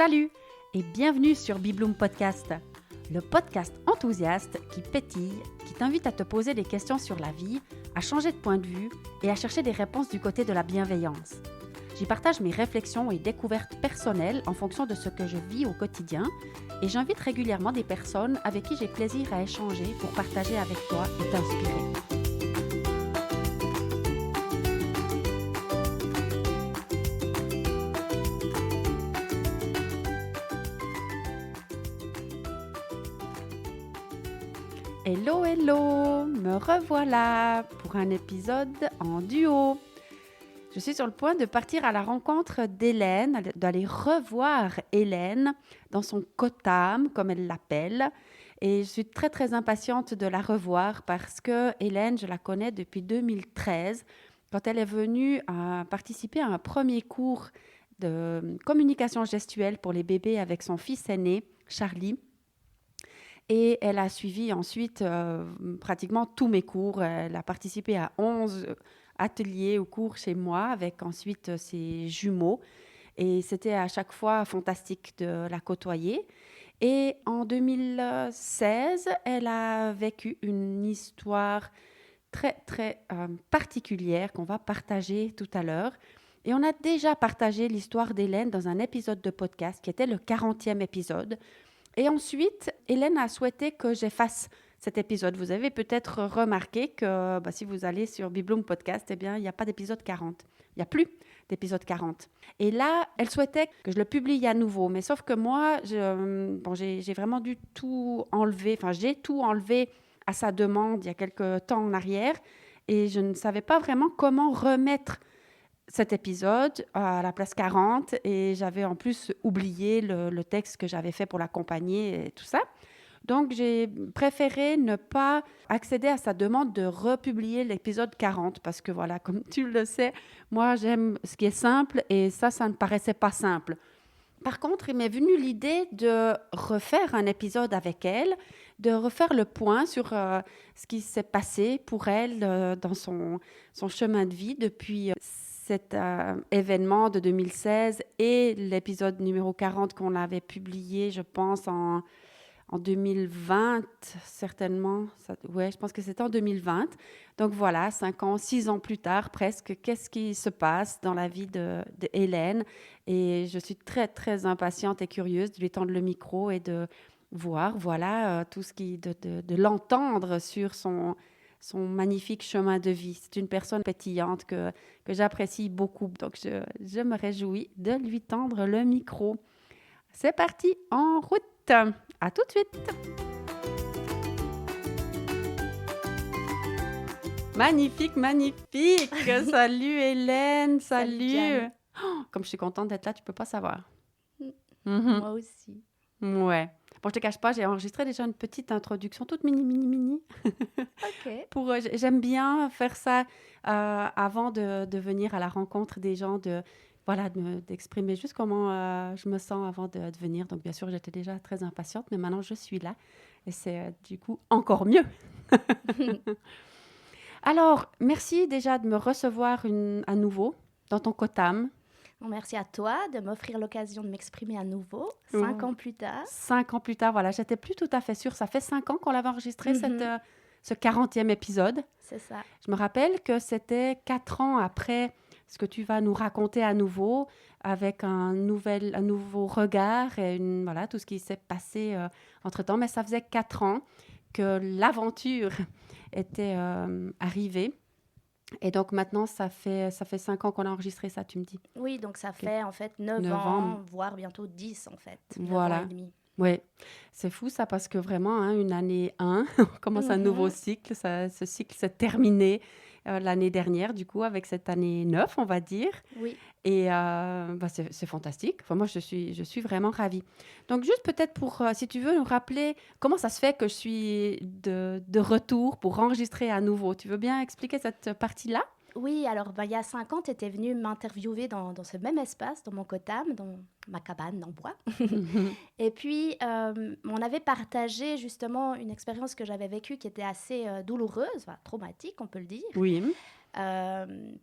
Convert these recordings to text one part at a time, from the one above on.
Salut et bienvenue sur Bibloom Podcast, le podcast enthousiaste qui pétille, qui t'invite à te poser des questions sur la vie, à changer de point de vue et à chercher des réponses du côté de la bienveillance. J'y partage mes réflexions et découvertes personnelles en fonction de ce que je vis au quotidien et j'invite régulièrement des personnes avec qui j'ai plaisir à échanger pour partager avec toi et t'inspirer. Hello, hello, me revoilà pour un épisode en duo. Je suis sur le point de partir à la rencontre d'Hélène, d'aller revoir Hélène dans son Cotam, comme elle l'appelle. Et je suis très, très impatiente de la revoir parce que Hélène, je la connais depuis 2013, quand elle est venue participer à un premier cours de communication gestuelle pour les bébés avec son fils aîné, Charlie. Et elle a suivi ensuite pratiquement tous mes cours. Elle a participé à 11 ateliers ou cours chez moi avec ensuite ses jumeaux. Et c'était à chaque fois fantastique de la côtoyer. Et en 2016, elle a vécu une histoire très, très particulière qu'on va partager tout à l'heure. Et on a déjà partagé l'histoire d'Hélène dans un épisode de podcast qui était le 40e épisode. Et ensuite, Hélène a souhaité que j'efface cet épisode. Vous avez peut-être remarqué que si vous allez sur Bibloom Podcast, eh bien, il n'y a pas d'épisode 40. Il n'y a plus d'épisode 40. Et là, elle souhaitait que je le publie à nouveau. Mais sauf que moi, j'ai vraiment dû tout enlever. Enfin, j'ai tout enlevé à sa demande il y a quelques temps en arrière. Et je ne savais pas vraiment comment remettre cet épisode à la place 40 et j'avais en plus oublié le texte que j'avais fait pour l'accompagner et tout ça. Donc, j'ai préféré ne pas accéder à sa demande de republier l'épisode 40 parce que voilà, comme tu le sais, moi, j'aime ce qui est simple et ça ne me paraissait pas simple. Par contre, il m'est venu l'idée de refaire un épisode avec elle, de refaire le point sur ce qui s'est passé pour elle dans son chemin de vie depuis cet événement de 2016 et l'épisode numéro 40 qu'on avait publié, je pense, en 2020, certainement. Oui, je pense que c'était en 2020. Donc voilà, 5 ans, 6 ans plus tard, presque, qu'est-ce qui se passe dans la vie de Hélène? Et je suis très, très impatiente et curieuse de lui tendre le micro et de voir, voilà, tout ce qui, de l'entendre sur son magnifique chemin de vie. C'est une personne pétillante que j'apprécie beaucoup. Donc, je me réjouis de lui tendre le micro. C'est parti, en route! À tout de suite! Magnifique, magnifique! Salut Hélène, salut! Comme je suis contente d'être là, tu peux pas savoir. Moi aussi. Ouais. Bon, je te cache pas, j'ai enregistré déjà une petite introduction, toute mini. Ok. J'aime bien faire ça avant de venir à la rencontre des gens, d'exprimer juste comment je me sens avant de venir. Donc, bien sûr, j'étais déjà très impatiente, mais maintenant, je suis là. Et c'est du coup encore mieux. Alors, merci déjà de me recevoir à nouveau dans ton Cotam. Merci à toi de m'offrir l'occasion de m'exprimer à nouveau, 5 ans plus tard. 5 ans plus tard, voilà, j'étais plus tout à fait sûre. Ça fait 5 ans qu'on l'avait enregistré, ce 40e épisode. C'est ça. Je me rappelle que c'était 4 ans après ce que tu vas nous raconter à nouveau, avec un nouveau regard et tout ce qui s'est passé entre-temps. Mais ça faisait 4 ans que l'aventure était arrivée. Et donc maintenant, ça fait 5 ans qu'on a enregistré ça, tu me dis. Oui, donc ça fait en fait 9 9 ans, ans. Voire bientôt 10 en fait. Voilà. 9 ans et demi. Oui, c'est fou ça parce que vraiment, une année 1, on commence un nouveau cycle. Ce cycle s'est terminé l'année dernière, du coup, avec cette année 9, on va dire. Oui. Et c'est fantastique. Enfin, moi, je suis vraiment ravie. Donc, juste peut-être si tu veux nous rappeler comment ça se fait que je suis de retour pour enregistrer à nouveau. Tu veux bien expliquer cette partie-là? Oui, alors il y a 5 ans, tu étais venue m'interviewer dans ce même espace, dans mon Cotam, dans ma cabane en bois. Et puis, on avait partagé justement une expérience que j'avais vécue qui était assez douloureuse, traumatique, on peut le dire. Oui.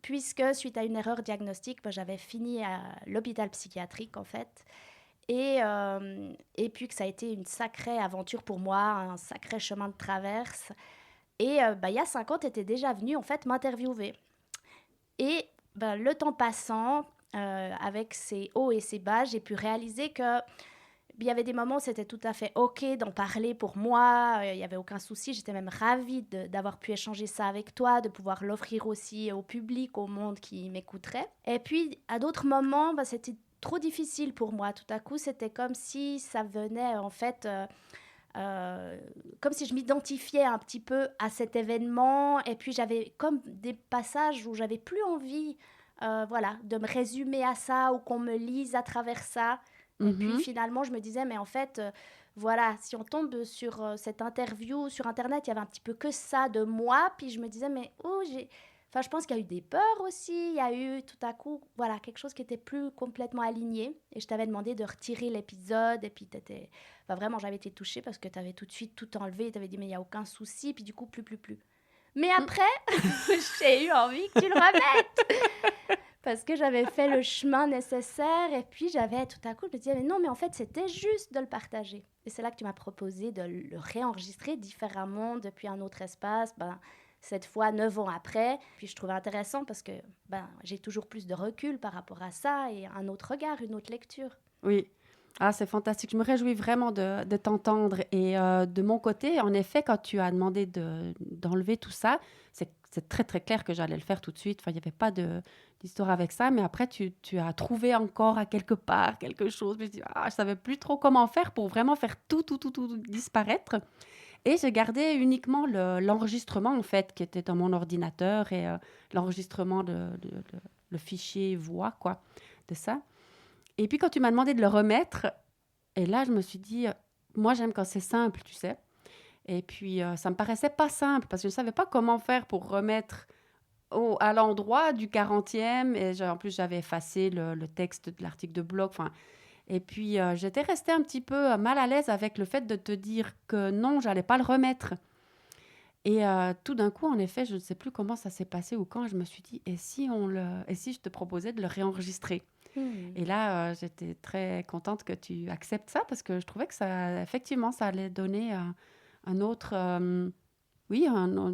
Puisque suite à une erreur diagnostique, j'avais fini à l'hôpital psychiatrique en fait. Et puis que ça a été une sacrée aventure pour moi, un sacré chemin de traverse. Et il y a 5 ans, tu étais déjà venu en fait m'interviewer. Et le temps passant, avec ses hauts et ses bas, j'ai pu réaliser que il y avait des moments où c'était tout à fait OK d'en parler pour moi, il n'y avait aucun souci. J'étais même ravie d'avoir pu échanger ça avec toi, de pouvoir l'offrir aussi au public, au monde qui m'écouterait. Et puis, à d'autres moments, c'était trop difficile pour moi. Tout à coup, c'était comme si ça venait, en fait, comme si je m'identifiais un petit peu à cet événement. Et puis, j'avais comme des passages où j'avais plus envie, de me résumer à ça ou qu'on me lise à travers ça. Et puis Mhm. finalement, je me disais, mais en fait, voilà, si on tombe sur cette interview sur Internet, il y avait un petit peu que ça de moi. Puis je me disais, mais oh, Enfin, je pense qu'il y a eu des peurs aussi. Il y a eu tout à coup, voilà, quelque chose qui était plus complètement aligné. Et je t'avais demandé de retirer l'épisode. Et puis, enfin, vraiment, j'avais été touchée parce que tu avais tout de suite tout enlevé. Tu avais dit, mais il n'y a aucun souci. Puis du coup, plus. Mais après, j'ai eu envie que tu le remettes parce que j'avais fait le chemin nécessaire et puis j'avais tout à coup, je me disais, mais non, mais en fait, c'était juste de le partager. Et c'est là que tu m'as proposé de le réenregistrer différemment depuis un autre espace, cette fois 9 ans après. Puis je trouvais intéressant parce que j'ai toujours plus de recul par rapport à ça et un autre regard, une autre lecture. Oui. Ah, c'est fantastique. Je me réjouis vraiment de t'entendre. Et de mon côté, en effet, quand tu as demandé d'enlever tout ça, c'est très, très clair que j'allais le faire tout de suite. Enfin, il n'y avait pas d'histoire avec ça. Mais après, tu as trouvé encore à quelque part quelque chose. Je me dis, ah, je ne savais plus trop comment faire pour vraiment faire tout disparaître. Et j'ai gardé uniquement l'enregistrement, en fait, qui était dans mon ordinateur et l'enregistrement le fichier voix, quoi, de ça. Et puis, quand tu m'as demandé de le remettre, et là, je me suis dit, moi, j'aime quand c'est simple, tu sais. Et puis, ça me paraissait pas simple parce que je ne savais pas comment faire pour remettre à l'endroit du 40e. Et en plus, j'avais effacé le texte de l'article de blog. Enfin, et puis, j'étais restée un petit peu mal à l'aise avec le fait de te dire que non, j'allais pas le remettre. Et tout d'un coup, en effet, je ne sais plus comment ça s'est passé ou quand, je me suis dit, et si je te proposais de le réenregistrer? Hmm. Et là, j'étais très contente que tu acceptes ça parce que je trouvais que ça, effectivement, ça allait donner un autre, oui,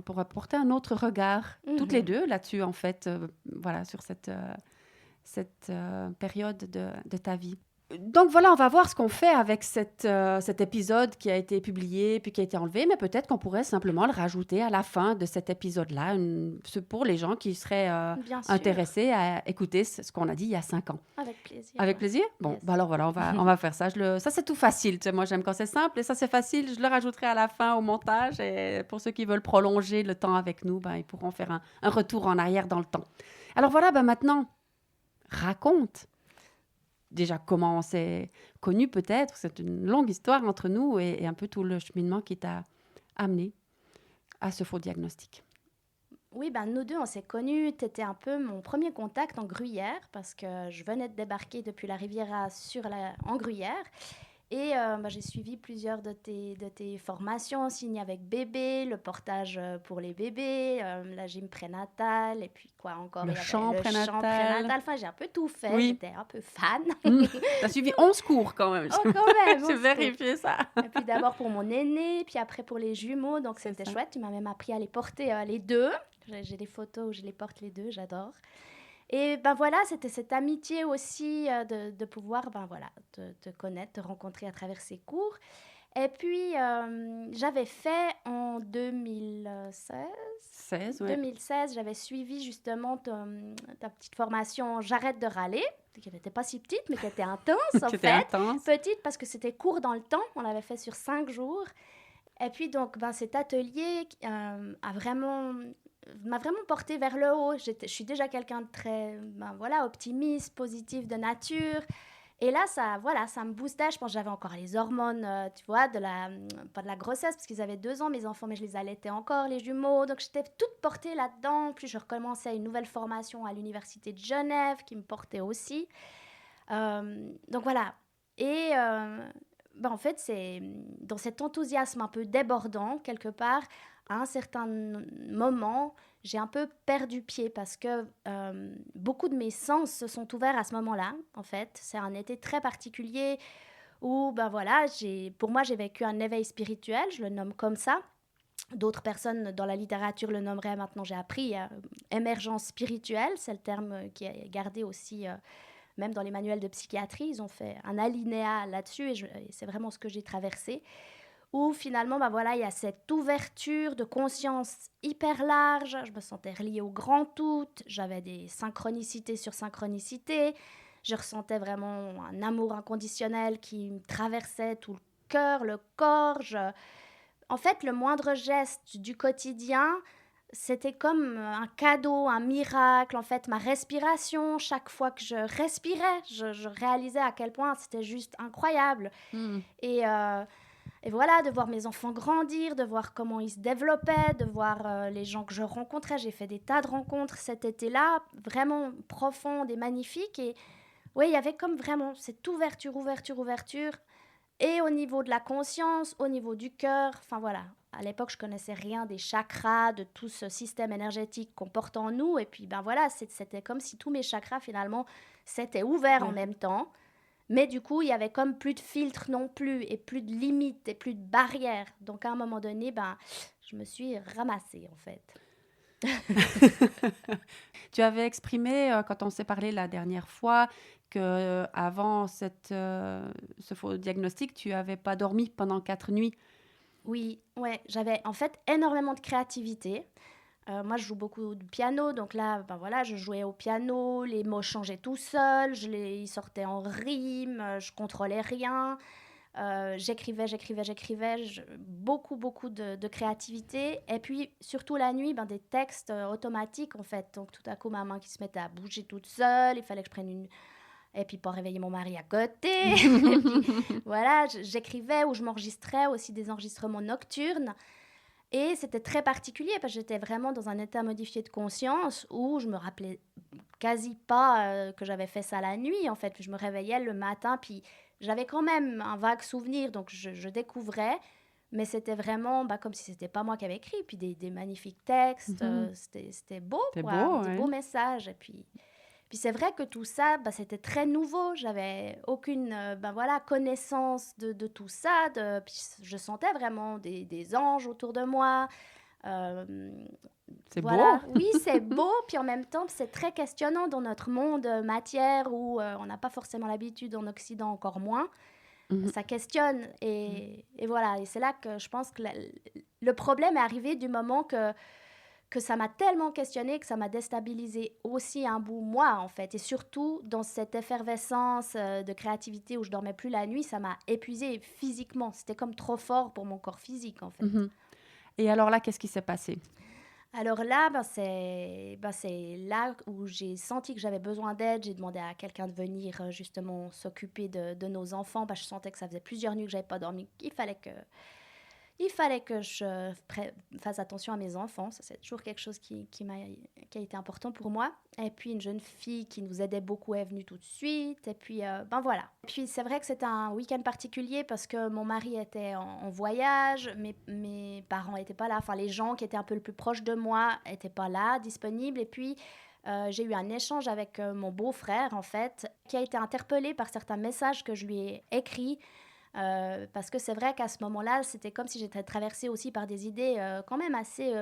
pour apporter un autre regard, toutes les Mhm. deux là-dessus, en fait, voilà, sur cette période de ta vie. Donc voilà, on va voir ce qu'on fait avec cet épisode qui a été publié puis qui a été enlevé, mais peut-être qu'on pourrait simplement le rajouter à la fin de cet épisode-là, pour les gens qui seraient Bien sûr, intéressés à écouter ce qu'on a dit il y a 5 ans. avec plaisir. Avec plaisir? Bon, Yes. bah alors voilà, on va faire ça. Ça, c'est tout facile. Tu sais, moi, j'aime quand c'est simple et ça, c'est facile. Je le rajouterai à la fin au montage. Et pour ceux qui veulent prolonger le temps avec nous, ben, ils pourront faire un retour en arrière dans le temps. Alors voilà, ben maintenant, raconte déjà comment on s'est connus peut-être. C'est une longue histoire entre nous et un peu tout le cheminement qui t'a amené à ce faux diagnostic. Oui, nous deux, on s'est connus. Tu étais un peu mon premier contact en Gruyère parce que je venais de débarquer depuis la Riviera en Gruyère. Et j'ai suivi plusieurs de tes formations, signées avec bébé, le portage pour les bébés, la gym prénatale, et puis quoi encore, Le il y avait chant le chant prénatal. prénatal. Enfin, j'ai un peu tout fait, Oui. j'étais un peu fan. T'as suivi 11 cours quand même. Oh, quand même, J'ai on se coupe. vérifié ça. Et puis d'abord pour mon aîné, puis après pour les jumeaux, donc C'est c'était ça. chouette. Tu m'as même appris à les porter les deux. J'ai des photos où je les porte les deux, j'adore. Et voilà, c'était cette amitié aussi de pouvoir te connaître, te rencontrer à travers ces cours. Et puis, j'avais fait en 2016, 16, ouais. 2016, j'avais suivi justement ta petite formation J'arrête de râler, qui n'était pas si petite, mais qui était intense en C'était fait. intense. Petite parce que c'était court dans le temps, on l'avait fait sur 5 jours. Et puis donc, cet atelier m'a vraiment portée vers le haut. Je suis déjà quelqu'un de très optimiste, positif de nature. Et là, ça me boostait. Je pense que j'avais encore les hormones, tu vois, pas de la grossesse, parce qu'ils avaient 2 ans, mes enfants, mais je les allaitais encore, les jumeaux. Donc, j'étais toute portée là-dedans. Puis, je recommençais une nouvelle formation à l'Université de Genève, qui me portait aussi. Donc, voilà. Et en fait, c'est dans cet enthousiasme un peu débordant, quelque part, à un certain moment, j'ai un peu perdu pied parce que beaucoup de mes sens se sont ouverts à ce moment-là, en fait. C'est un été très particulier où, ben voilà, pour moi, j'ai vécu un éveil spirituel, je le nomme comme ça. D'autres personnes dans la littérature le nommeraient, maintenant j'ai appris, émergence spirituelle, c'est le terme qui est gardé aussi, même dans les manuels de psychiatrie, ils ont fait un alinéa là-dessus et c'est vraiment ce que j'ai traversé. Où finalement, bah voilà, il y a cette ouverture de conscience hyper large, je me sentais reliée au grand tout, j'avais des synchronicités sur synchronicités, je ressentais vraiment un amour inconditionnel qui me traversait tout le cœur, le corps. En fait, le moindre geste du quotidien, c'était comme un cadeau, un miracle. En fait, ma respiration, chaque fois que je respirais, je réalisais à quel point c'était juste incroyable. Hmm. Et voilà, de voir mes enfants grandir, de voir comment ils se développaient, de voir les gens que je rencontrais. J'ai fait des tas de rencontres cet été-là, vraiment profondes et magnifiques. Et oui, il y avait comme vraiment cette ouverture, ouverture, ouverture. Et au niveau de la conscience, au niveau du cœur, enfin voilà. À l'époque, je connaissais rien des chakras, de tout ce système énergétique qu'on porte en nous. Et puis, ben voilà, c'était comme si tous mes chakras, finalement, s'étaient ouverts en même temps. Mais du coup, il y avait comme plus de filtres non plus, et plus de limites, et plus de barrières. Donc, à un moment donné, ben, je me suis ramassée, en fait. Tu avais exprimé, quand on s'est parlé la dernière fois, que avant ce faux diagnostic, tu n'avais pas dormi pendant 4 nuits. Oui, ouais, j'avais en fait énormément de créativité. Moi, je joue beaucoup de piano, donc là, ben voilà, je jouais au piano, les mots changeaient tout seuls, ils sortaient en rime, je contrôlais rien. J'écrivais, beaucoup, beaucoup de créativité. Et puis, surtout la nuit, ben, des textes automatiques, en fait. Donc, tout à coup, ma main qui se mettait à bouger toute seule, il fallait que je prenne une... Et puis, pas réveiller mon mari à côté. Et puis, voilà, j'écrivais ou je m'enregistrais aussi des enregistrements nocturnes. Et c'était très particulier parce que j'étais vraiment dans un état modifié de conscience où je me rappelais quasi pas que j'avais fait ça la nuit, en fait. Puis je me réveillais le matin, puis j'avais quand même un vague souvenir, donc je découvrais, mais c'était vraiment bah, comme si c'était pas moi qui avais écrit. Puis des magnifiques textes, c'était beau, C'est quoi, beau, des ouais. beaux messages. Et puis c'est vrai que tout ça, bah, c'était très nouveau. J'avais aucune ben voilà, connaissance de tout ça. Puis je sentais vraiment des anges autour de moi. Euh, C'est beau. voilà, oui, c'est beau, puis en même temps, c'est très questionnant dans notre monde matière où on n'a pas forcément l'habitude, en Occident encore moins. Mhm. Ça questionne, et voilà, et c'est là que je pense que le problème est arrivé du moment que ça m'a tellement questionné, que ça m'a déstabilisé aussi un bout moi, en fait. Et surtout, dans cette effervescence de créativité où je dormais plus la nuit, ça m'a épuisée physiquement. C'était comme trop fort pour mon corps physique, en fait. Mhm. Et alors là, qu'est-ce qui s'est passé? Alors là, c'est là où j'ai senti que j'avais besoin d'aide. J'ai demandé à quelqu'un de venir justement s'occuper de nos enfants. Je sentais que ça faisait plusieurs nuits que j'avais pas dormi. Il fallait que je fasse attention à mes enfants. Ça, c'est toujours quelque chose qui a été important pour moi. Et puis, une jeune fille qui nous aidait beaucoup est venue tout de suite. Et puis, ben voilà. Et puis, c'est vrai que c'était un week-end particulier parce que mon mari était en voyage. Mes parents n'étaient pas là. Enfin, les gens qui étaient un peu le plus proches de moi n'étaient pas là, disponibles. Et puis, j'ai eu un échange avec mon beau-frère, en fait, qui a été interpellé par certains messages que je lui ai écrits. Parce que c'est vrai qu'à ce moment-là, c'était comme si j'étais traversée aussi par des idées quand même assez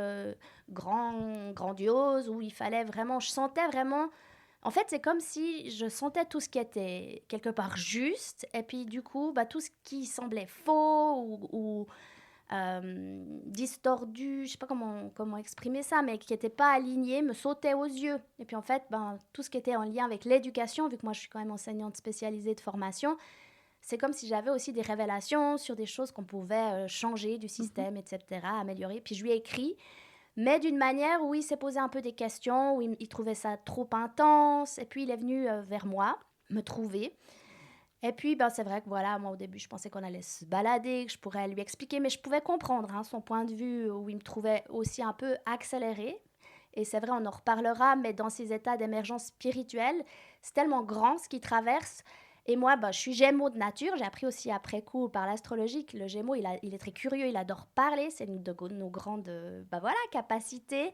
grandioses, où il fallait vraiment, je sentais vraiment, en fait, c'est comme si je sentais tout ce qui était quelque part juste, et puis du coup, bah, tout ce qui semblait faux ou distordu, je sais pas comment exprimer ça, mais qui n'était pas aligné, me sautait aux yeux. Et puis en fait, ben, tout ce qui était en lien avec l'éducation, vu que moi je suis quand même enseignante spécialisée de formation, c'est comme si j'avais aussi des révélations sur des choses qu'on pouvait changer du système, etc., améliorer. Puis je lui ai écrit, mais d'une manière où il s'est posé un peu des questions, où il trouvait ça trop intense. Et puis il est venu vers moi, me trouver. Et puis ben, c'est vrai que voilà, moi au début je pensais qu'on allait se balader, que je pourrais lui expliquer, mais je pouvais comprendre son point de vue où il me trouvait aussi un peu accéléré. Et c'est vrai, on en reparlera, mais dans ces états d'émergence spirituelle, c'est tellement grand ce qui traverse. Et moi, je suis Gémeaux de nature. J'ai appris aussi après coup par l'astrologie que le Gémeaux, il est très curieux, il adore parler. C'est une de nos grandes capacités.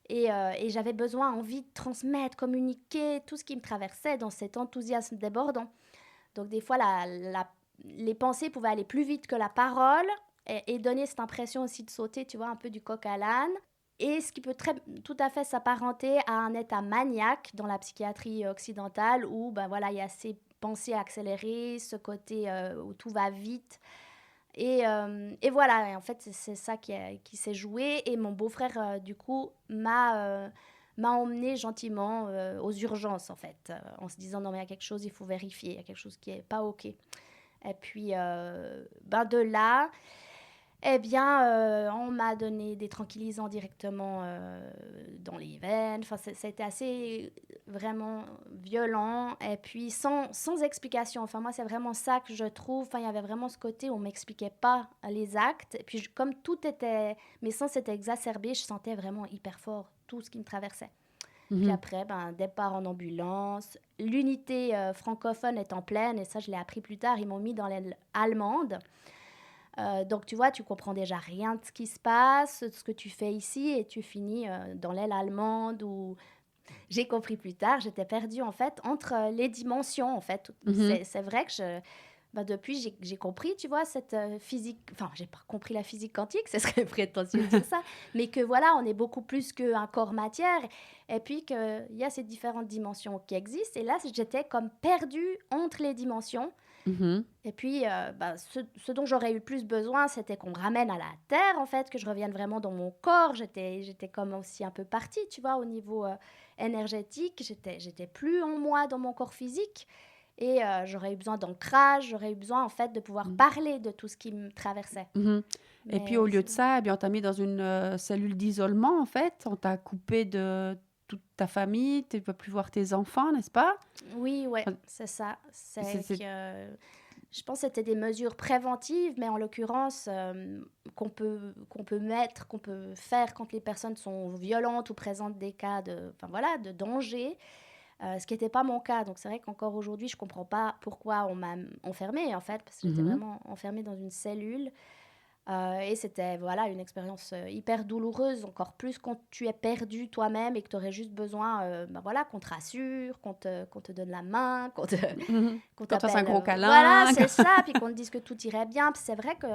Et j'avais envie de transmettre, communiquer tout ce qui me traversait dans cet enthousiasme débordant. Donc des fois, les pensées pouvaient aller plus vite que la parole et donner cette impression aussi de sauter, tu vois, un peu du coq à l'âne. Et ce qui peut tout à fait s'apparenter à un état maniaque dans la psychiatrie occidentale où il y a ces pensées accélérées, ce côté où tout va vite. Et voilà, et en fait, c'est ça qui s'est joué. Et mon beau-frère, du coup, m'a emmené gentiment aux urgences, en fait, en se disant, non, mais il y a quelque chose, il faut vérifier, il y a quelque chose qui n'est pas OK. Et puis, de là, eh bien, on m'a donné des tranquillisants directement dans les veines. Enfin, ça a été assez vraiment violent. Et puis, sans explication. Enfin, moi, c'est vraiment ça que je trouve. Enfin, il y avait vraiment ce côté où on ne m'expliquait pas les actes. Et puis, comme tout était... Mes sens étaient exacerbés, je sentais vraiment hyper fort tout ce qui me traversait. Puis après, départ en ambulance. L'unité francophone est en pleine. Et ça, je l'ai appris plus tard. Ils m'ont mis dans l'aile allemande. Donc, tu vois, tu comprends déjà rien de ce qui se passe, de ce que tu fais ici, et tu finis dans l'aile allemande où j'ai compris plus tard, j'étais perdue en fait entre les dimensions en fait. C'est vrai que depuis j'ai compris, tu vois, cette physique, enfin j'ai pas compris la physique quantique, ce serait prétentieux de dire ça, mais que voilà, on est beaucoup plus qu'un corps matière, et puis qu'il y a ces différentes dimensions qui existent, et là j'étais comme perdue entre les dimensions. Et puis, ce dont j'aurais eu le plus besoin, c'était qu'on me ramène à la terre, en fait, que je revienne vraiment dans mon corps. J'étais comme aussi un peu partie, tu vois, au niveau énergétique. J'étais plus en moi, dans mon corps physique. Et j'aurais eu besoin d'ancrage, j'aurais eu besoin, en fait, de pouvoir parler de tout ce qui me traversait. Et puis, au lieu de ça, on t'a mis dans une cellule d'isolement, en fait. On t'a coupé de toute ta famille, tu ne peux plus voir tes enfants, n'est-ce pas? Oui, ouais, c'est ça. Je pense que c'était des mesures préventives, mais en l'occurrence, qu'on peut faire quand les personnes sont violentes ou présentent des cas de danger, ce qui n'était pas mon cas. Donc c'est vrai qu'encore aujourd'hui, je ne comprends pas pourquoi on m'a enfermée, en fait, parce que j'étais vraiment enfermée dans une cellule. Et c'était une expérience hyper douloureuse, encore plus quand tu es perdu toi-même et que tu aurais juste besoin qu'on te rassure, qu'on te donne la main, qu'on Quand tu as un gros câlin. Voilà, c'est ça, puis qu'on te dise que tout irait bien. Puis c'est vrai que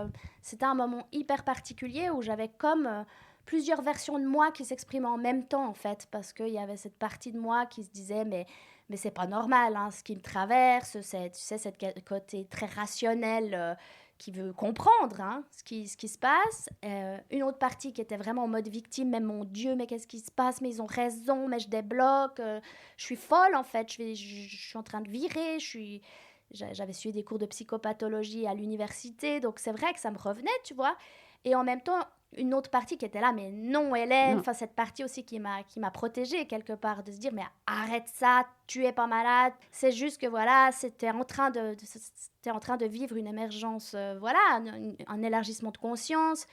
c'était un moment hyper particulier où j'avais comme plusieurs versions de moi qui s'exprimaient en même temps, en fait, parce qu'il y avait cette partie de moi qui se disait, mais c'est pas normal, hein, ce qui me traverse, tu sais, cette côté très rationnel qui veut comprendre ce qui se passe. Une autre partie qui était vraiment en mode victime, mais mon Dieu, mais qu'est-ce qui se passe? Mais ils ont raison, mais je débloque. Je suis folle, en fait. Je suis en train de virer. J'avais suivi des cours de psychopathologie à l'université, donc c'est vrai que ça me revenait, tu vois. Et en même temps, une autre partie qui était là, mais non, Hélène, enfin cette partie aussi qui m'a protégée quelque part, de se dire, mais arrête ça, tu es pas malade, c'est juste que voilà, c'était en train de vivre une émergence, un élargissement de conscience,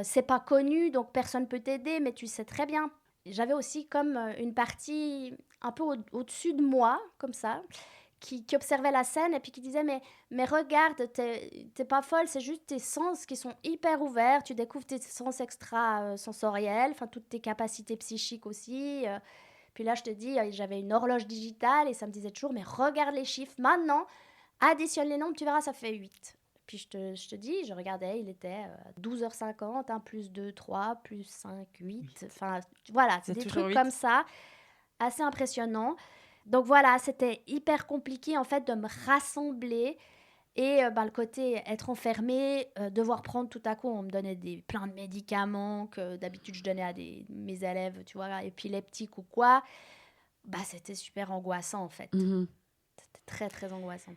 c'est pas connu, donc personne peut t'aider, mais tu sais très bien. J'avais aussi comme une partie un peu au-dessus de moi, comme ça, qui observait la scène et puis qui disait mais regarde, t'es pas folle, c'est juste tes sens qui sont hyper ouverts, tu découvres tes sens extra-sensoriels, enfin toutes tes capacités psychiques aussi. Puis là, je te dis, j'avais une horloge digitale et ça me disait toujours, mais regarde les chiffres maintenant, additionne les nombres, tu verras, ça fait 8. Puis je te dis, je regardais, il était 12h50, plus 2, 3, plus 5, 8. Enfin, voilà, c'est des trucs 8. Comme ça, assez impressionnants. Donc voilà, c'était hyper compliqué en fait de me rassembler et le côté être enfermée, devoir prendre tout à coup, on me donnait plein de médicaments que d'habitude je donnais à mes élèves, tu vois, épileptiques ou quoi. C'était super angoissant en fait. C'était très très angoissant.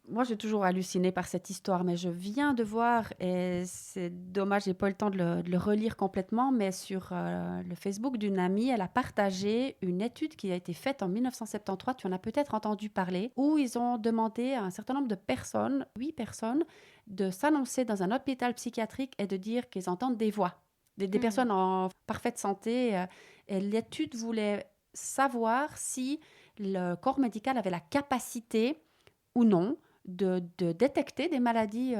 Moi, j'ai toujours halluciné par cette histoire, mais je viens de voir, et c'est dommage, j'ai pas eu le temps de le relire complètement, mais sur le Facebook d'une amie, elle a partagé une étude qui a été faite en 1973, tu en as peut-être entendu parler, où ils ont demandé à un certain nombre de personnes, 8 personnes, de s'annoncer dans un hôpital psychiatrique et de dire qu'ils entendent des voix, des personnes en parfaite santé. Et l'étude voulait savoir si le corps médical avait la capacité ou non de détecter des maladies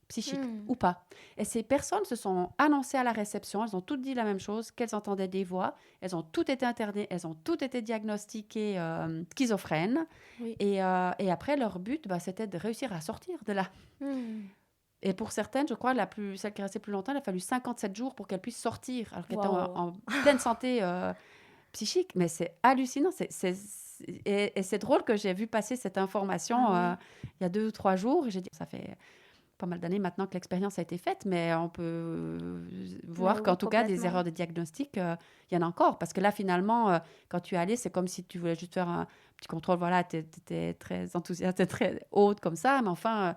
psychiques ou pas. Et ces personnes se sont annoncées à la réception, elles ont toutes dit la même chose, qu'elles entendaient des voix, elles ont toutes été internées, elles ont toutes été diagnostiquées schizophrènes. Oui. Et après, leur but, c'était de réussir à sortir de là. Et pour certaines, je crois, celle qui est restée plus longtemps, il a fallu 57 jours pour qu'elle puisse sortir, alors qu'elle était en pleine santé psychique. Mais c'est hallucinant. Et c'est drôle que j'ai vu passer cette information il y a 2 ou 3 jours. Et j'ai dit, ça fait pas mal d'années maintenant que l'expérience a été faite, mais on peut voir qu'en tout cas, des erreurs de diagnostic, il y en a encore. Parce que là, finalement, quand tu es allé, c'est comme si tu voulais juste faire un petit contrôle. Voilà, tu étais très enthousiaste, t'es très haute comme ça. Mais enfin,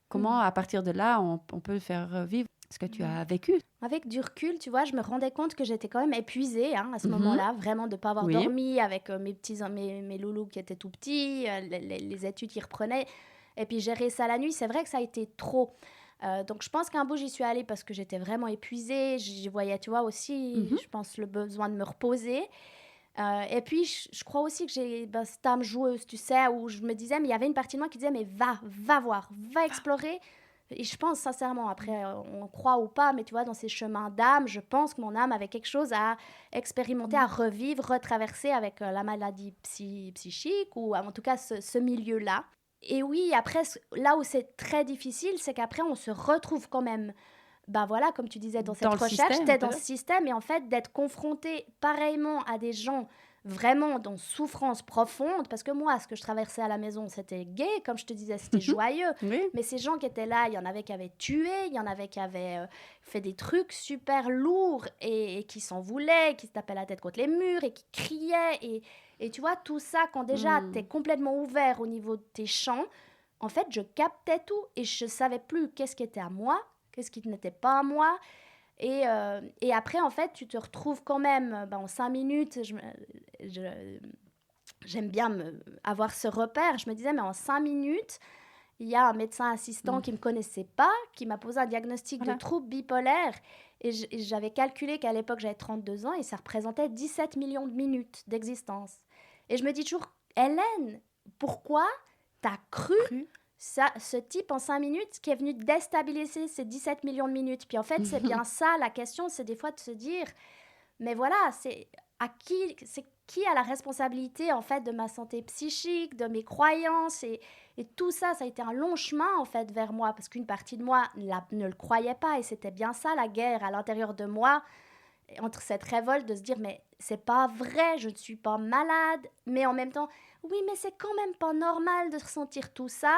comment, à partir de là, on peut faire vivre ce que tu as vécu? Avec du recul, tu vois, je me rendais compte que j'étais quand même épuisée à ce moment-là, vraiment de ne pas avoir dormi avec mes loulous qui étaient tout petits, les études qui reprenaient. Et puis gérer ça la nuit, c'est vrai que ça a été trop. Donc je pense qu'un bout, j'y suis allée parce que j'étais vraiment épuisée. J'y voyais, tu vois, aussi, je pense, le besoin de me reposer. Et puis, je crois aussi que j'ai cette âme joueuse, tu sais, où je me disais, mais il y avait une partie de moi qui disait, mais va voir, va explorer. Et je pense sincèrement, après, on croit ou pas, mais tu vois, dans ces chemins d'âme, je pense que mon âme avait quelque chose à expérimenter, à revivre, retraverser avec la maladie psychique, ou en tout cas ce milieu-là. Et oui, après, là où c'est très difficile, c'est qu'après, on se retrouve quand même, voilà, comme tu disais, dans cette recherche, t'es dans ce système, et en fait, d'être confronté pareillement à des gens vraiment dans souffrance profonde, parce que moi, ce que je traversais à la maison, c'était gai, comme je te disais, c'était joyeux, mais ces gens qui étaient là, il y en avait qui avaient tué, il y en avait qui avaient fait des trucs super lourds, et qui s'en voulaient, qui se tapaient la tête contre les murs, et qui criaient, et tu vois, tout ça, quand déjà t'es complètement ouvert au niveau de tes champs, en fait, je captais tout, et je savais plus qu'est-ce qui était à moi, qu'est-ce qui n'était pas à moi. Et après, en fait, tu te retrouves quand même en 5 minutes. J'aime bien avoir ce repère. Je me disais, mais en 5 minutes, il y a un médecin assistant qui ne me connaissait pas, qui m'a posé un diagnostic de trouble bipolaire. Et j'avais calculé qu'à l'époque, j'avais 32 ans et ça représentait 17 millions de minutes d'existence. Et je me dis toujours, Hélène, pourquoi t'as cru ce type en 5 minutes qui est venu déstabiliser ces 17 millions de minutes? Puis en fait, c'est bien ça, la question, c'est des fois de se dire, mais voilà, c'est qui a la responsabilité en fait de ma santé psychique, de mes croyances, et tout ça, ça a été un long chemin en fait vers moi, parce qu'une partie de moi ne le croyait pas, et c'était bien ça la guerre à l'intérieur de moi, entre cette révolte de se dire, mais c'est pas vrai, je ne suis pas malade, mais en même temps, oui, mais c'est quand même pas normal de ressentir tout ça.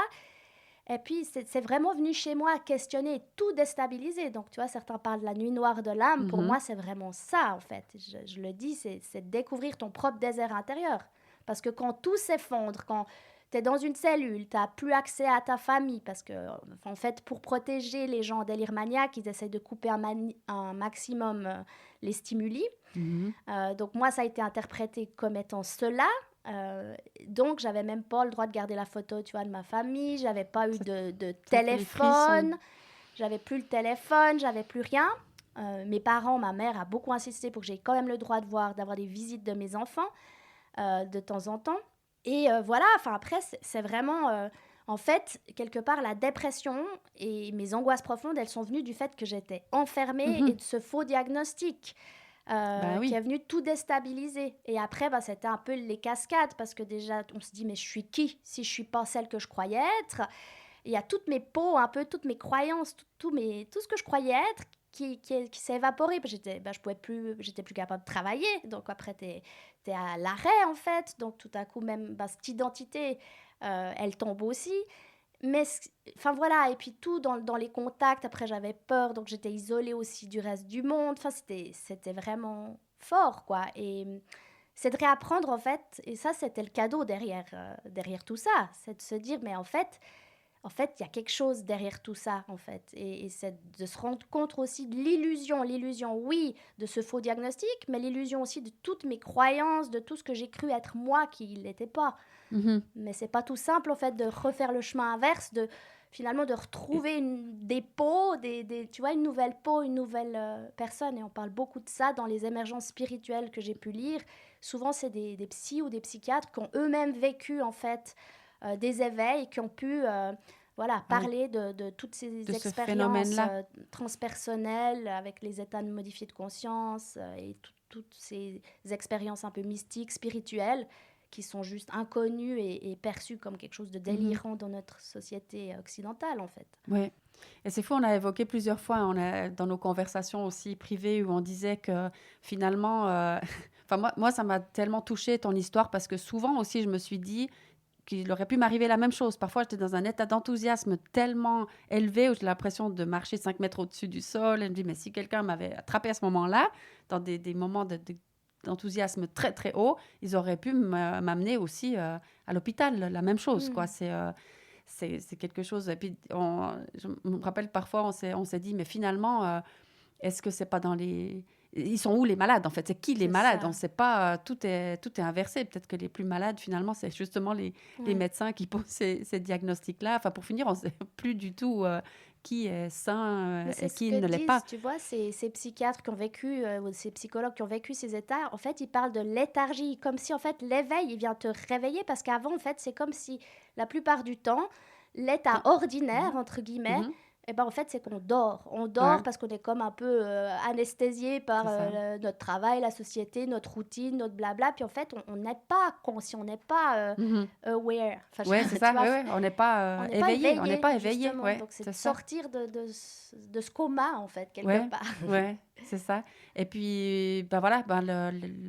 Et puis, c'est vraiment venu chez moi questionner, tout déstabiliser. Donc, tu vois, certains parlent de la nuit noire de l'âme. Pour moi, c'est vraiment ça, en fait. Je le dis, c'est découvrir ton propre désert intérieur. Parce que quand tout s'effondre, quand tu es dans une cellule, tu n'as plus accès à ta famille, parce que, en fait, pour protéger les gens en délire maniaque, ils essayent de couper un maximum les stimuli. Donc, moi, ça a été interprété comme étant cela. Donc j'avais même pas le droit de garder la photo, tu vois, de ma famille, j'avais pas eu de téléphone, j'avais plus le téléphone, j'avais plus rien. Mes parents, ma mère a beaucoup insisté pour que j'aie quand même le droit d'avoir des visites de mes enfants de temps en temps. Et voilà, enfin après c'est vraiment en fait quelque part la dépression et mes angoisses profondes, elles sont venues du fait que j'étais enfermée et de ce faux diagnostic. Qui est venu tout déstabiliser. Et après, c'était un peu les cascades, parce que déjà, on se dit, mais je suis qui si je suis pas celle que je croyais être? Il y a toutes mes peaux, un peu toutes mes croyances, tout ce que je croyais être qui s'est évaporé. J'étais plus capable de travailler. Donc après, t'es à l'arrêt, en fait. Donc tout à coup, même cette identité, elle tombe aussi. Mais, enfin voilà, et puis tout dans les contacts, après j'avais peur, donc j'étais isolée aussi du reste du monde, enfin c'était vraiment fort, quoi. Et c'est de réapprendre, en fait, et ça c'était le cadeau derrière tout ça, c'est de se dire, mais en fait, il y a quelque chose derrière tout ça, en fait. Et c'est de se rendre compte aussi de l'illusion, oui, de ce faux diagnostic, mais l'illusion aussi de toutes mes croyances, de tout ce que j'ai cru être moi qui ne l'était pas. Mais c'est pas tout simple, en fait, de refaire le chemin inverse, finalement de retrouver des peaux, tu vois, une nouvelle peau, une nouvelle personne. Et on parle beaucoup de ça dans les émergences spirituelles que j'ai pu lire. Souvent, c'est des psys ou des psychiatres qui ont eux-mêmes vécu, en fait, des éveils qui ont pu parler de toutes ces De ce expériences phénomène-là. transpersonnelles avec les états modifiés de conscience et toutes ces expériences un peu mystiques, spirituelles, qui sont juste inconnues et perçues comme quelque chose de délirant dans notre société occidentale, en fait. Oui. Et c'est fou, on a évoqué plusieurs fois, dans nos conversations aussi privées, où on disait que finalement, enfin moi, ça m'a tellement touchée ton histoire, parce que souvent aussi, je me suis dit qu'il aurait pu m'arriver la même chose. Parfois, j'étais dans un état d'enthousiasme tellement élevé, où j'ai l'impression de marcher 5 mètres au-dessus du sol, et je me dis, mais si quelqu'un m'avait attrapé à ce moment-là, dans des moments d'enthousiasme très, très haut, ils auraient pu m'amener aussi à l'hôpital, la même chose, quoi. C'est quelque chose. Et puis, je me rappelle parfois, on s'est dit, mais finalement, est-ce que c'est pas dans les... Ils sont où les malades, en fait? C'est qui les C'est malades? ça. On ne sait pas. Tout est inversé. Peut-être que les plus malades, finalement, c'est justement les Ouais. médecins qui posent ces diagnostics-là. Enfin, pour finir, on ne sait plus du tout qui est sain Mais c'est et ce qui que ne l'est pas. disent, tu vois, ces psychiatres qui ont vécu, ou ces psychologues qui ont vécu ces états. En fait, ils parlent de léthargie, comme si, en fait, l'éveil, il vient te réveiller, parce qu'avant, en fait, c'est comme si, la plupart du temps, l'état Quand- ordinaire, Mhm, entre guillemets, mhm. eh ben, en fait, c'est qu'on dort. On dort Ouais, parce qu'on est comme un peu anesthésié par c'est ça. notre travail, la société, notre routine, notre blabla. Puis, en fait, on n'est pas conscient, on n'est pas Mhm. aware. Enfin, Ouais, c'est tu ça. vois, Ouais, ouais. On n'est on pas n'est pas éveillé. On n'est éveillé, pas éveillé. justement. Ouais, Donc, c'est c'est de ça. sortir de ce coma, en fait, quelque Ouais, part. ouais, c'est ça. Et puis, ben voilà, ben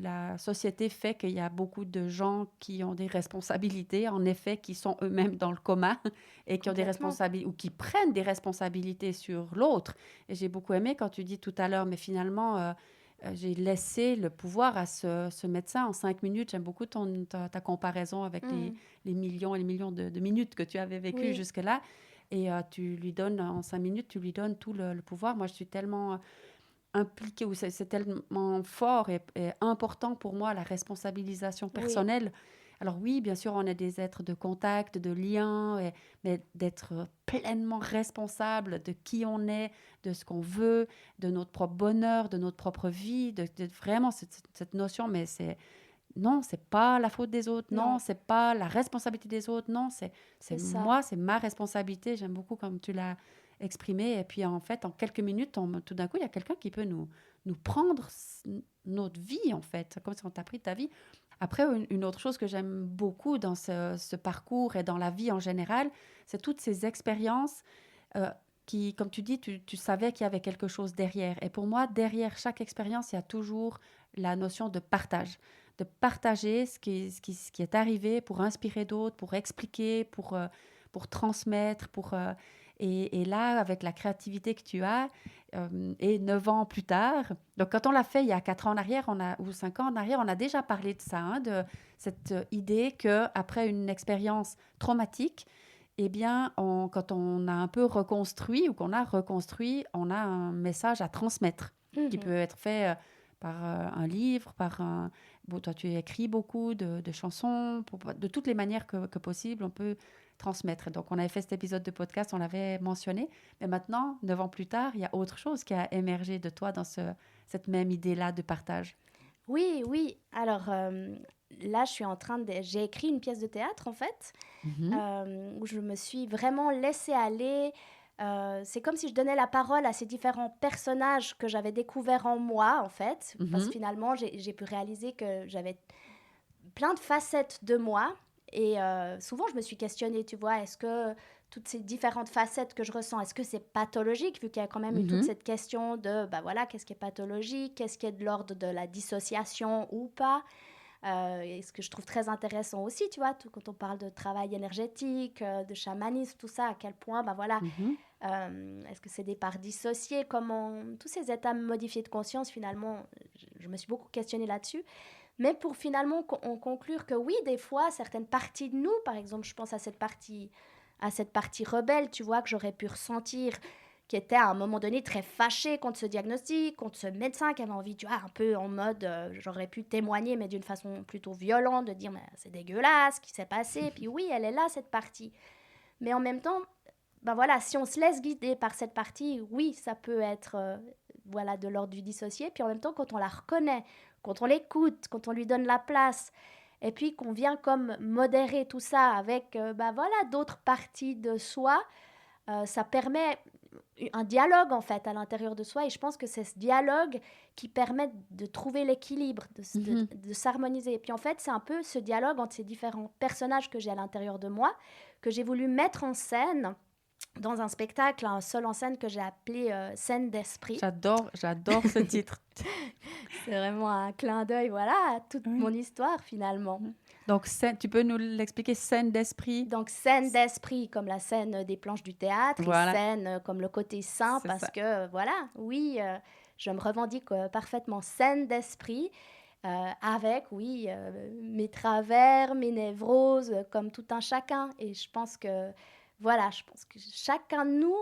la société fait qu'il y a beaucoup de gens qui ont des responsabilités, en effet, qui sont eux-mêmes dans le coma et qui ont des Complètement. responsabilités ou qui prennent des responsabilités sur l'autre. Et j'ai beaucoup aimé quand tu dis tout à l'heure, mais finalement, j'ai laissé le pouvoir à ce médecin en 5 minutes. J'aime beaucoup ta comparaison avec Mm. les millions et les millions de minutes que tu avais vécues Oui, jusque-là. Et tu lui donnes, en 5 minutes, tu lui donnes tout le pouvoir. Moi, je suis tellement impliquée, ou c'est tellement fort et important pour moi, la responsabilisation oui, personnelle. Alors oui, bien sûr, on est des êtres de contact, de lien, mais d'être pleinement responsable de qui on est, de ce qu'on veut, de notre propre bonheur, de notre propre vie, de vraiment cette notion, mais non, c'est pas la faute des autres, non, non, c'est pas la responsabilité des autres, non, c'est c'est ça. moi, c'est ma responsabilité. J'aime beaucoup comme tu l'as exprimé. Et puis en fait, en quelques minutes, tout d'un coup, il y a quelqu'un qui peut nous prendre notre vie, en fait, comme si on t'a pris ta vie. Après, une autre chose que j'aime beaucoup dans ce parcours et dans la vie en général, c'est toutes ces expériences euh, qui, comme tu dis, tu savais qu'il y avait quelque chose derrière. Et pour moi, derrière chaque expérience, il y a toujours la notion de partager ce qui est arrivé pour inspirer d'autres, pour expliquer, pour transmettre, et là, avec la créativité que tu as, et 9 ans plus tard, donc quand on l'a fait il y a 4 ans en arrière, ou 5 ans en arrière, on a déjà parlé de ça, hein, de cette idée qu'après une expérience traumatique, eh bien, quand on a un peu reconstruit ou qu'on a reconstruit, on a un message à transmettre qui Mhm. peut être fait par un livre, bon, toi, tu écris beaucoup de chansons, de toutes les manières que possible, on peut transmettre. Donc, on avait fait cet épisode de podcast, on l'avait mentionné, mais maintenant, 9 ans plus tard, il y a autre chose qui a émergé de toi dans cette même idée-là de partage. Oui, oui. Alors, là, je suis en train de... J'ai écrit une pièce de théâtre, en fait, Mhm, où je me suis vraiment laissée aller. C'est comme si je donnais la parole à ces différents personnages que j'avais découverts en moi, en fait, parce que mhm, finalement, j'ai pu réaliser que j'avais plein de facettes de moi. Et souvent, je me suis questionnée, tu vois, est-ce que toutes ces différentes facettes que je ressens, est-ce que c'est pathologique, vu qu'il y a quand même eu toute mhm. cette question de, bah voilà, qu'est-ce qui est pathologique, qu'est-ce qui est de l'ordre de la dissociation ou pas. Et ce que je trouve très intéressant aussi, tu vois, quand on parle de travail énergétique, de chamanisme, tout ça, à quel point, bah voilà, Mhm. est-ce que c'est des parts dissociées, comment, tous ces états modifiés de conscience, finalement, je me suis beaucoup questionnée là-dessus. Mais pour finalement en conclure que oui, des fois, certaines parties de nous, par exemple, je pense à cette partie rebelle, tu vois, que j'aurais pu ressentir, qui était à un moment donné très fâchée contre ce diagnostic, contre ce médecin qui avait envie, tu vois, un peu en mode, j'aurais pu témoigner, mais d'une façon plutôt violente, de dire, mais c'est dégueulasse, ce qui s'est passé. Puis oui, elle est là, cette partie. Mais en même temps, ben voilà, si on se laisse guider par cette partie, oui, ça peut être voilà, de l'ordre du dissocié. Puis en même temps, quand on la reconnaît, quand on l'écoute, quand on lui donne la place, et puis qu'on vient comme modérer tout ça avec voilà, d'autres parties de soi, ça permet un dialogue en fait à l'intérieur de soi et je pense que c'est ce dialogue qui permet de trouver l'équilibre, Mhm. de s'harmoniser. Et puis en fait, c'est un peu ce dialogue entre ces différents personnages que j'ai à l'intérieur de moi que j'ai voulu mettre en scène dans un spectacle, un seul en scène que j'ai appelé Scène d'esprit. J'adore ce titre. C'est vraiment un clin d'œil, voilà, à toute Oui. mon histoire finalement. Donc, tu peux nous l'expliquer, scène d'esprit? Donc, scène d'esprit, comme la scène des planches du théâtre, et Voilà, scène comme le côté sain, c'est parce ça. que, voilà, oui, je me revendique parfaitement saine d'esprit, avec, oui, mes travers, mes névroses, comme tout un chacun. Et je pense que, voilà, je pense que chacun de nous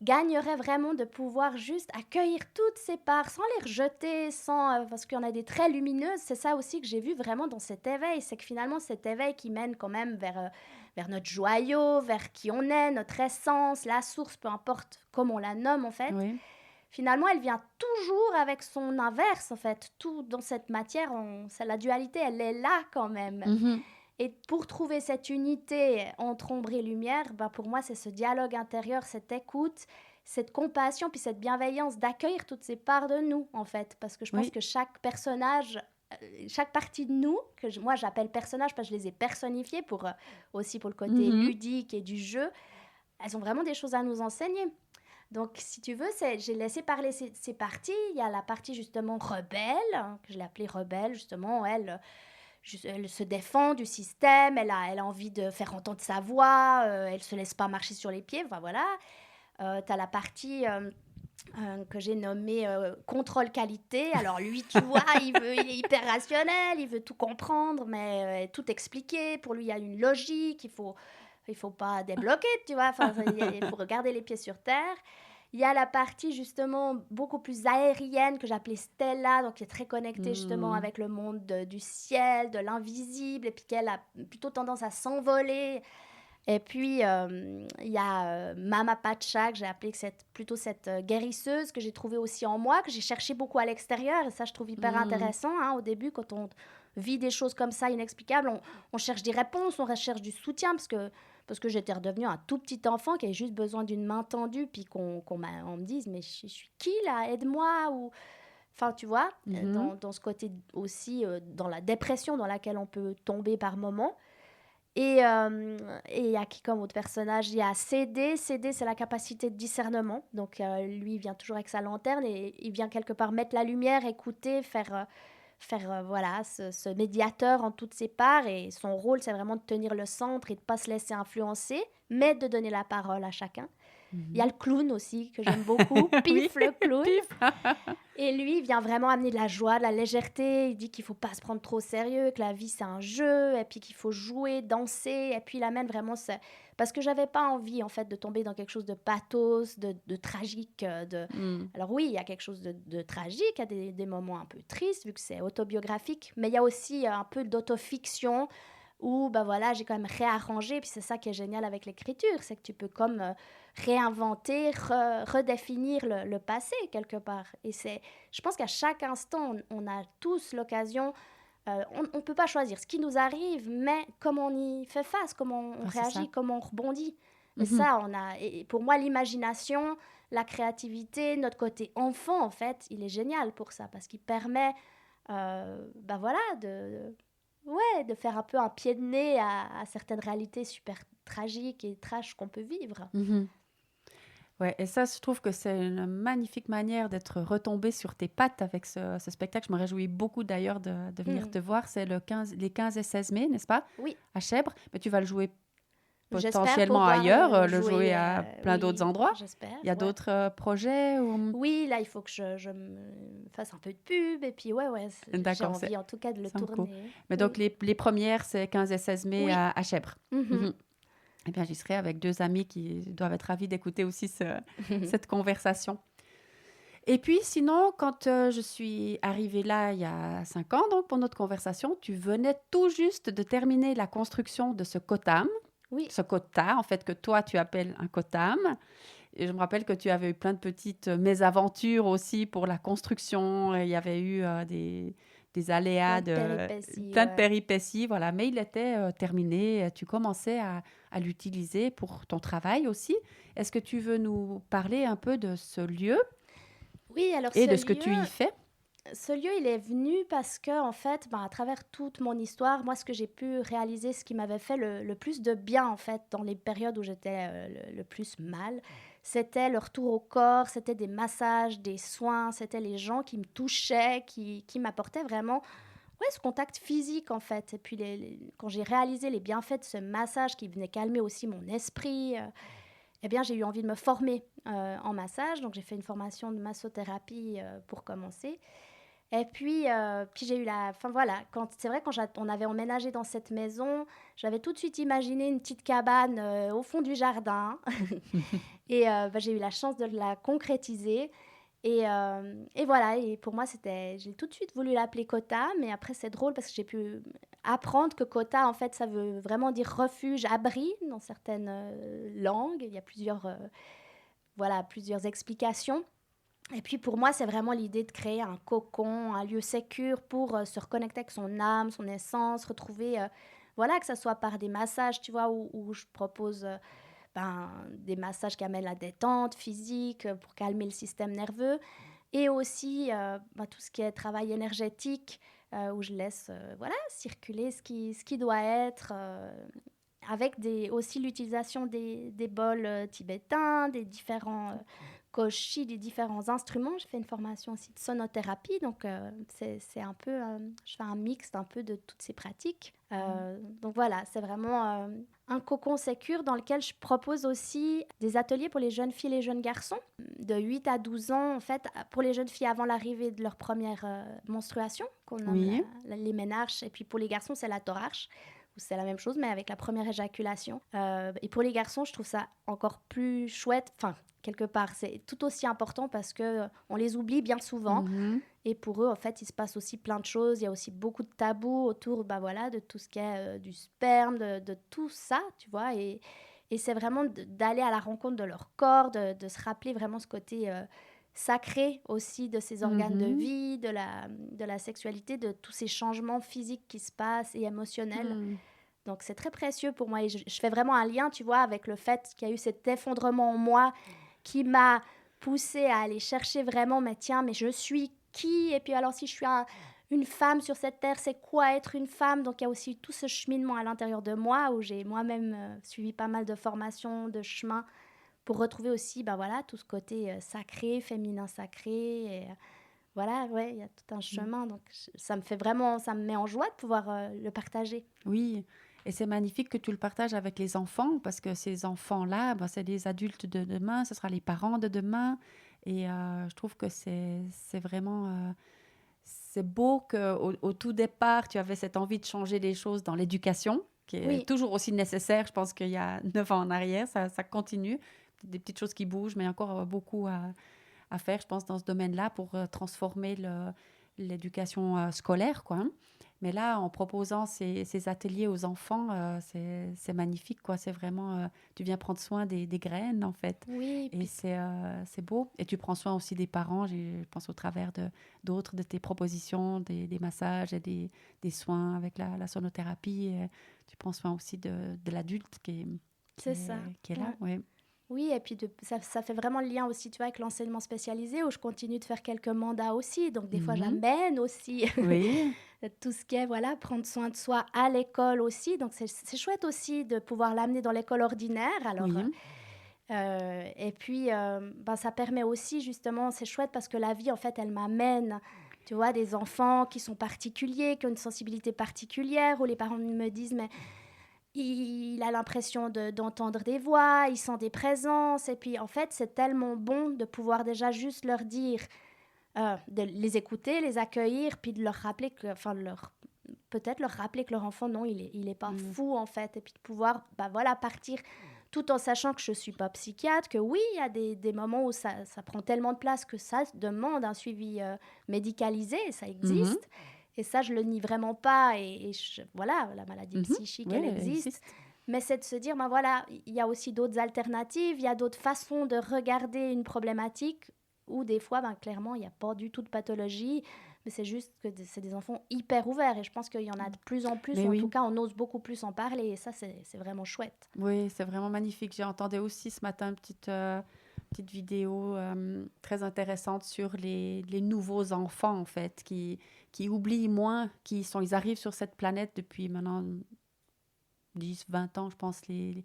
gagnerait vraiment de pouvoir juste accueillir toutes ces parts sans les rejeter, sans, parce qu'il y en a des très lumineuses. C'est ça aussi que j'ai vu vraiment dans cet éveil, c'est que finalement cet éveil qui mène quand même vers notre joyau, vers qui on est, notre essence, la source, peu importe comment on la nomme en fait. Oui. Finalement, elle vient toujours avec son inverse en fait. Tout dans cette matière, la dualité, elle est là quand même. Mhm. Et pour trouver cette unité entre ombre et lumière, pour moi, c'est ce dialogue intérieur, cette écoute, cette compassion, puis cette bienveillance d'accueillir toutes ces parts de nous, en fait. Parce que je pense Oui. que chaque personnage, chaque partie de nous, moi j'appelle personnage parce que je les ai personnifiés aussi pour le côté Mhm. ludique et du jeu, elles ont vraiment des choses à nous enseigner. Donc, si tu veux, j'ai laissé parler ces parties. Il y a la partie justement rebelle, hein, que je l'ai appelée rebelle, justement, elle se défend du système, elle a envie de faire entendre sa voix, elle se laisse pas marcher sur les pieds, enfin voilà. Tu as la partie que j'ai nommée contrôle qualité. Alors lui, tu vois, il est hyper rationnel, il veut tout comprendre, mais tout expliquer. Pour lui, il y a une logique, il faut pas débloquer, tu vois, enfin, il faut regarder les pieds sur terre. Il y a la partie justement beaucoup plus aérienne que j'appelais Stella, donc qui est très connectée justement Mm. avec le monde du ciel, de l'invisible, et puis qu'elle a plutôt tendance à s'envoler. Et puis il y a Mama Pacha, que j'ai appelée plutôt cette guérisseuse que j'ai trouvée aussi en moi, que j'ai cherché beaucoup à l'extérieur, et ça je trouve hyper Mm. intéressant. Hein, au début, quand on vit des choses comme ça inexplicables, on cherche des réponses, on recherche du soutien, parce que j'étais redevenue un tout petit enfant qui avait juste besoin d'une main tendue, puis on me dise, mais je suis qui là, aide-moi, ou... Enfin, tu vois, Mhm. dans ce côté aussi, dans la dépression dans laquelle on peut tomber par moments. Et il y a qui comme autre personnage? Il y a CD. CD, c'est la capacité de discernement. Donc, lui, il vient toujours avec sa lanterne et il vient quelque part mettre la lumière, écouter, faire voilà, ce médiateur en toutes ses parts. Et son rôle, c'est vraiment de tenir le centre et de ne pas se laisser influencer, mais de donner la parole à chacun. Il y a Mhm. le clown aussi, que j'aime beaucoup. Oui, Pif, le clown. pif. Et lui, il vient vraiment amener de la joie, de la légèreté. Il dit qu'il faut pas se prendre trop au sérieux, que la vie, c'est un jeu, et puis qu'il faut jouer, danser. Et puis il amène vraiment ça. Parce que j'avais pas envie, en fait, de tomber dans quelque chose de pathos, de tragique. Mm. Alors oui, il y a quelque chose de tragique, il y a des moments un peu tristes, vu que c'est autobiographique. Mais il y a aussi un peu d'autofiction, où voilà, j'ai quand même réarrangé. Puis c'est ça qui est génial avec l'écriture, c'est que tu peux comme réinventer, redéfinir le passé quelque part. Et je pense qu'à chaque instant, on a tous l'occasion, on ne peut pas choisir ce qui nous arrive, mais comment on y fait face, comment on Ah, c'est ça. réagit, comment on rebondit. Et Mhm. ça, et pour moi, l'imagination, la créativité, notre côté enfant, en fait, il est génial pour ça, parce qu'il permet, voilà, ouais, de faire un peu un pied de nez à certaines réalités super tragiques et trash qu'on peut vivre. Mhm. Ouais, et ça, je trouve que c'est une magnifique manière d'être retombé sur tes pattes avec ce spectacle. Je me réjouis beaucoup d'ailleurs de venir Mm. te voir. C'est les 15 et 16 mai, n'est-ce pas? Oui, À Chèvres. Mais tu vas le jouer j'espère potentiellement pouvoir ailleurs, le le jouer jouer. à plein d'autres Oui, endroits. j'espère. Il y a Ouais. d'autres projets ou... Oui, là, il faut que je me fasse un peu de pub. Et puis, ouais, j'ai D'accord, envie en tout cas de le c'est en cours. tourner. Mais donc, Oui. les premières, c'est 15 et 16 mai Oui. à Chèvres. Mhm. Mhm. Eh bien, j'y serai avec deux amis qui doivent être ravis d'écouter aussi cette conversation. Et puis, sinon, quand je suis arrivée là il y a 5 ans, donc pour notre conversation, tu venais tout juste de terminer la construction de ce kotam, Oui. ce kota, en fait, que toi, tu appelles un kotam. Et je me rappelle que tu avais eu plein de petites mésaventures aussi pour la construction. Et il y avait eu des des aléas, plein de ouais. péripéties, voilà. Mais il était terminé. Tu commençais à l'utiliser pour ton travail aussi. Est-ce que tu veux nous parler un peu de ce lieu Oui, alors et de ce que tu y fais? ce lieu, il est venu parce que, en fait, à travers toute mon histoire, moi, ce que j'ai pu réaliser, ce qui m'avait fait le plus de bien, en fait, dans les périodes où j'étais le plus mal, c'était le retour au corps, c'était des massages, des soins, c'était les gens qui me touchaient, qui m'apportaient vraiment ouais, ce contact physique, en fait. Et puis, quand j'ai réalisé les bienfaits de ce massage qui venait calmer aussi mon esprit, eh bien, j'ai eu envie de me former en massage. Donc, j'ai fait une formation de massothérapie pour commencer. Et puis j'ai eu la enfin voilà, c'est vrai quand on avait emménagé dans cette maison, j'avais tout de suite imaginé une petite cabane, au fond du jardin et j'ai eu la chance de la concrétiser et voilà et pour moi j'ai tout de suite voulu l'appeler Kota, mais après c'est drôle parce que j'ai pu apprendre que Kota en fait ça veut vraiment dire refuge, abri dans certaines, langues. Il y a plusieurs explications. Et puis pour moi, c'est vraiment l'idée de créer un cocon, un lieu sécure pour se reconnecter avec son âme, son essence, retrouver, voilà, que ce soit par des massages, tu vois, où je propose des massages qui amènent la détente physique pour calmer le système nerveux. Et aussi tout ce qui est travail énergétique, où je laisse voilà, circuler ce qui doit être, avec aussi l'utilisation des bols tibétains, des différents koshi, des différents instruments. J'ai fait une formation aussi de sonothérapie, donc c'est un peu, je fais un mix un peu de toutes ces pratiques. Donc voilà, c'est vraiment un cocon sécure dans lequel je propose aussi des ateliers pour les jeunes filles et les jeunes garçons de 8 à 12 ans, en fait, pour les jeunes filles avant l'arrivée de leur première menstruation, qu'on nomme Oui. les ménarches, et puis pour les garçons, c'est la torarche où c'est la même chose, mais avec la première éjaculation. Et pour les garçons, je trouve ça encore plus chouette. Enfin, quelque part, c'est tout aussi important parce que on les oublie bien souvent. Mhm. Et pour eux, en fait, il se passe aussi plein de choses. Il y a aussi beaucoup de tabous autour voilà, de tout ce qui est du sperme, de tout ça, tu vois. Et c'est vraiment d'aller à la rencontre de leur corps, de se rappeler vraiment ce côté sacré aussi de ces organes de Mhm. vie, de la sexualité, de tous ces changements physiques qui se passent et émotionnels. Mhm. Donc c'est très précieux pour moi et je fais vraiment un lien, tu vois, avec le fait qu'il y a eu cet effondrement en moi qui m'a poussée à aller chercher vraiment, mais tiens, mais je suis qui? Et puis alors si je suis une femme sur cette terre, c'est quoi être une femme? Donc il y a aussi tout ce cheminement à l'intérieur de moi où j'ai moi-même suivi pas mal de formations, de chemins pour retrouver aussi, voilà, tout ce côté sacré, féminin sacré. Et, voilà, ouais, il y a tout un chemin. Donc ça me fait vraiment, ça me met en joie de pouvoir le partager. Oui, et c'est magnifique que tu le partages avec les enfants parce que ces enfants-là, ben, c'est les adultes de demain, ce sera les parents de demain. Et je trouve que c'est vraiment c'est beau qu'au au tout départ, tu avais cette envie de changer les choses dans l'éducation, qui est Oui, toujours aussi nécessaire. Je pense qu'il y a 9 ans en arrière, ça continue. Des petites choses qui bougent, mais encore beaucoup à faire, je pense, dans ce domaine-là pour transformer l'éducation scolaire, quoi, hein. Mais là, en proposant ces ateliers aux enfants, c'est magnifique, quoi. C'est vraiment, tu viens prendre soin des graines, en fait. oui, Et puis c'est beau. Et tu prends soin aussi des parents, je pense au travers d'autres de tes propositions, des massages et des soins avec la sonothérapie. Tu prends soin aussi de l'adulte c'est ça. qui est là, Ouais. ouais. Oui, et puis ça fait vraiment le lien aussi, tu vois, avec l'enseignement spécialisé où je continue de faire quelques mandats aussi. Donc, des fois, Mhm. j'amène aussi Oui. tout ce qui est, voilà, prendre soin de soi à l'école aussi. Donc, c'est chouette aussi de pouvoir l'amener dans l'école ordinaire. Alors, Oui. et puis, ça permet aussi, justement, c'est chouette parce que la vie, en fait, elle m'amène, tu vois, des enfants qui sont particuliers, qui ont une sensibilité particulière, où les parents me disent, mais il a l'impression d'entendre des voix, il sent des présences. Et puis, en fait, c'est tellement bon de pouvoir déjà juste leur dire, de les écouter, les accueillir, puis de leur rappeler que, enfin, peut-être leur rappeler que leur enfant, non, il est pas Mm. fou, en fait. Et puis de pouvoir, voilà, partir tout en sachant que je suis pas psychiatre, que oui, il y a des moments où ça prend tellement de place que ça demande un suivi médicalisé, et ça Mhm. existe. Et ça, je le nie vraiment pas. Voilà, la maladie Mhm. psychique, Oui, elle elle existe. existe. Mais c'est de se dire, voilà, il y a aussi d'autres alternatives, il y a d'autres façons de regarder une problématique où des fois, clairement, il n'y a pas du tout de pathologie, mais c'est juste que c'est des enfants hyper ouverts et je pense qu'il y en a de plus en plus, Mais ou en oui. tout cas, on ose beaucoup plus en parler et ça, c'est vraiment chouette. Oui, c'est vraiment magnifique. J'ai entendu aussi ce matin une petite vidéo très intéressante sur les nouveaux enfants, en fait, qui oublient moins, ils arrivent sur cette planète depuis maintenant 10, 20 ans, je pense, les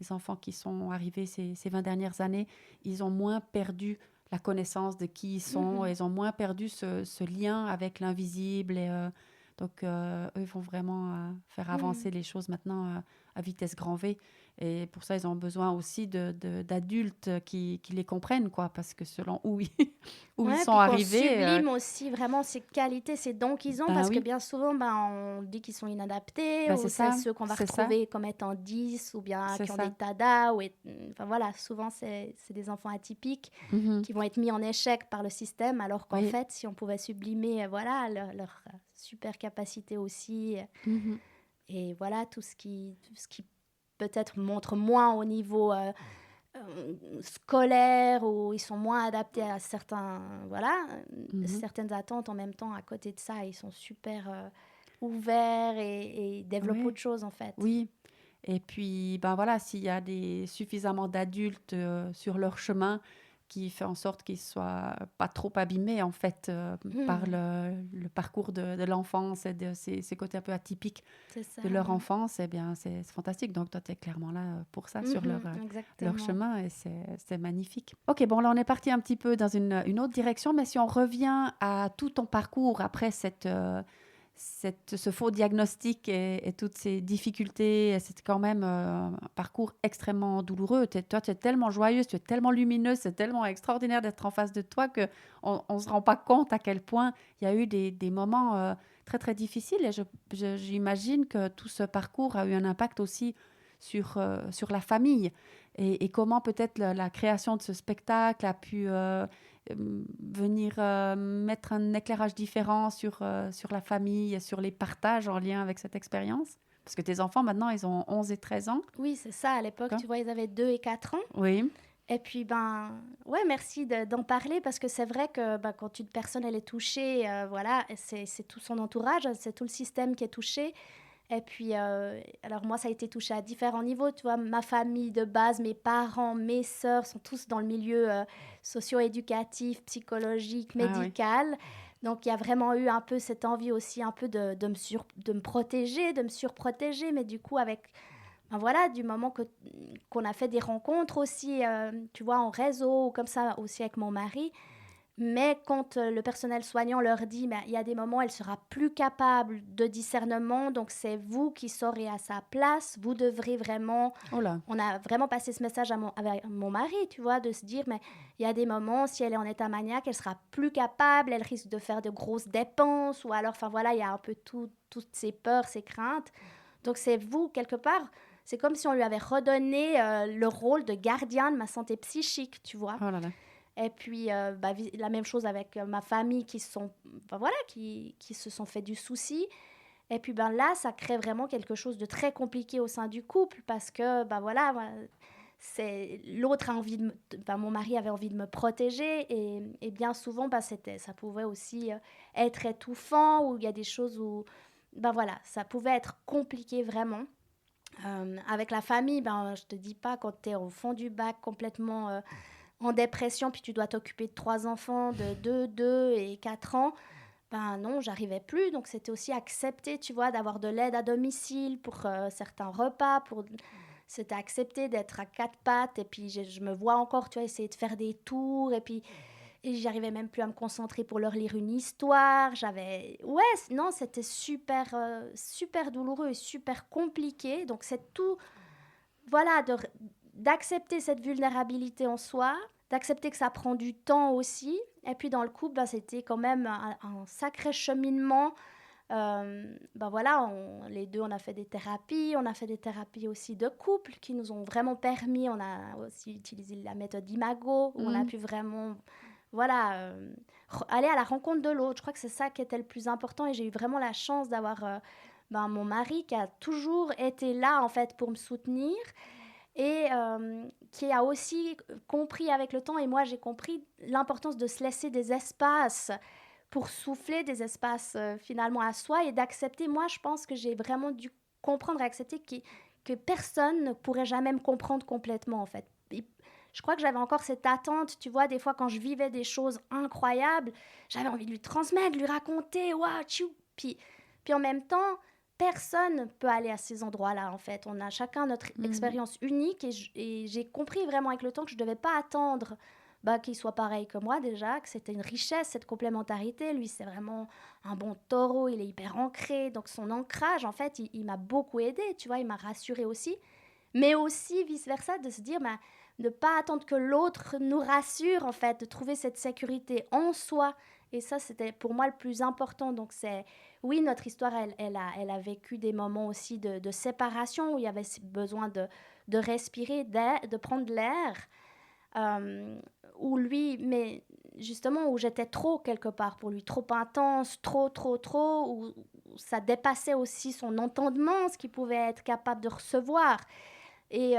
enfants qui sont arrivés ces 20 dernières années, ils ont moins perdu la connaissance de qui ils sont, Mhm. ils ont moins perdu ce lien avec l'invisible. Donc, eux, ils vont vraiment faire Mhm. avancer les choses maintenant à vitesse grand V. Et pour ça, ils ont besoin aussi d'adultes qui les comprennent, quoi, parce que selon où ils Ouais, sont puis qu'on arrivés, sublime aussi vraiment ces qualités, ces dons qu'ils ont, ben parce que oui, bien souvent, on dit qu'ils sont inadaptés, ben ou c'est c'est ça, ceux qu'on va c'est ça, retrouver comme étant 10, ou bien c'est qui ont des ça. tadas, enfin voilà, souvent c'est des enfants atypiques Mhm. qui vont être mis en échec par le système, alors qu'en Oui. fait, si on pouvait sublimer, voilà, leur super capacité aussi, Mhm. et voilà, tout ce qui peut-être montre moins au niveau scolaire, où ils sont moins adaptés à certains, voilà, Mhm. certaines attentes. En même temps, à côté de ça, ils sont super ouverts et développent Oui. autre chose en fait. Oui, et puis, ben voilà, s'il y a suffisamment d'adultes sur leur chemin qui fait en sorte qu'ils soient pas trop abîmés, en fait, par Hmm, le parcours de l'enfance et de ces côtés un peu atypiques c'est ça, de leur ouais. enfance, eh bien, c'est fantastique. Donc, toi, tu es clairement là pour ça, sur Mhm, leur exactement. chemin, et c'est magnifique. Ok, bon, là, on est parti un petit peu dans une autre direction, mais si on revient à tout ton parcours après ce faux diagnostic et toutes ces difficultés, c'est quand même un parcours extrêmement douloureux. Toi, tu es tellement joyeuse, tu es tellement lumineuse, c'est tellement extraordinaire d'être en face de toi qu'on ne se rend pas compte à quel point il y a eu des moments très, très difficiles. Et j'imagine que tout ce parcours a eu un impact aussi sur la famille. Et comment peut-être la création de ce spectacle a pu venir mettre un éclairage différent sur la famille, sur les partages en lien avec cette expérience? Parce que tes enfants, maintenant, ils ont 11 et 13 ans. Oui, c'est ça. À l'époque, D'accord? tu vois, ils avaient 2 et 4 ans. Oui. Et puis, ouais, merci d'en parler parce que c'est vrai que quand une personne elle est touchée, voilà, c'est tout son entourage, c'est tout le système qui est touché. Et puis, alors moi, ça a été touché à différents niveaux, tu vois. Ma famille de base, mes parents, mes sœurs sont tous dans le milieu socio-éducatif, psychologique, Ah oui. médical. Donc, il y a vraiment eu un peu cette envie aussi un peu de me protéger, de me surprotéger. Mais du coup, avec, voilà, du moment qu'on a fait des rencontres aussi, tu vois, en réseau ou comme ça aussi avec mon mari, mais quand le personnel soignant leur dit, ben, il y a des moments, elle sera plus capable de discernement, donc c'est vous qui saurez à sa place, vous devrez vraiment... Oh là. On a vraiment passé ce message avec mon mari, tu vois, de se dire, mais il y a des moments, si elle est en état maniaque, elle sera plus capable, elle risque de faire de grosses dépenses, ou alors, enfin voilà, il y a un peu toutes ces peurs, ces craintes. Donc c'est vous, quelque part, c'est comme si on lui avait redonné le rôle de gardien de ma santé psychique, tu vois. Oh là là. Et puis, la même chose avec ma famille voilà, qui se sont fait du souci. Et puis, là, ça crée vraiment quelque chose de très compliqué au sein du couple parce que, voilà, c'est l'autre a envie mon mari avait envie de me protéger et bien souvent, ça pouvait aussi être étouffant ou il y a des choses où, voilà, ça pouvait être compliqué vraiment. Avec la famille, je te dis pas quand tu es au fond du bac complètement en dépression, puis tu dois t'occuper de 3 enfants de 2 et 4 ans, non, j'arrivais plus. Donc c'était aussi accepter, tu vois, d'avoir de l'aide à domicile pour certains repas. C'était accepter d'être à 4 pattes. Et puis je me vois encore, tu vois, essayer de faire des tours. Et j'arrivais même plus à me concentrer pour leur lire une histoire. Ouais, non, c'était super, super douloureux et super compliqué. Donc c'est tout, voilà, d'accepter cette vulnérabilité en soi, d'accepter que ça prend du temps aussi. Et puis dans le couple, c'était quand même un sacré cheminement. Voilà, les deux, on a fait des thérapies aussi de couple qui nous ont vraiment permis, on a aussi utilisé la méthode Imago, où on a Mm. pu vraiment, voilà, aller à la rencontre de l'autre. Je crois que c'est ça qui était le plus important et j'ai eu vraiment la chance d'avoir mon mari qui a toujours été là en fait pour me soutenir et qui a aussi compris avec le temps, et moi j'ai compris l'importance de se laisser des espaces pour souffler, des espaces finalement à soi et d'accepter. Moi, je pense que j'ai vraiment dû comprendre et accepter que personne ne pourrait jamais me comprendre complètement, en fait. Et je crois que j'avais encore cette attente, tu vois, des fois quand je vivais des choses incroyables, j'avais envie de lui transmettre, de lui raconter, waouh, tchou. Puis en même temps, personne ne peut aller à ces endroits-là, en fait. On a chacun notre expérience unique et j'ai compris vraiment avec le temps que je ne devais pas attendre qu'il soit pareil que moi déjà, que c'était une richesse, cette complémentarité. Lui, c'est vraiment un bon taureau, il est hyper ancré. Donc son ancrage, en fait, il m'a beaucoup aidé, tu vois, il m'a rassuré aussi. Mais aussi, vice-versa, de se dire, ne pas attendre que l'autre nous rassure, en fait, de trouver cette sécurité en soi. Et ça, c'était pour moi le plus important. Donc, oui, notre histoire, elle a vécu des moments aussi de séparation où il y avait besoin de respirer, de prendre de l'air. Euh, où lui, mais justement, où j'étais trop quelque part pour lui, trop intense, trop, où ça dépassait aussi son entendement, ce qu'il pouvait être capable de recevoir. Et,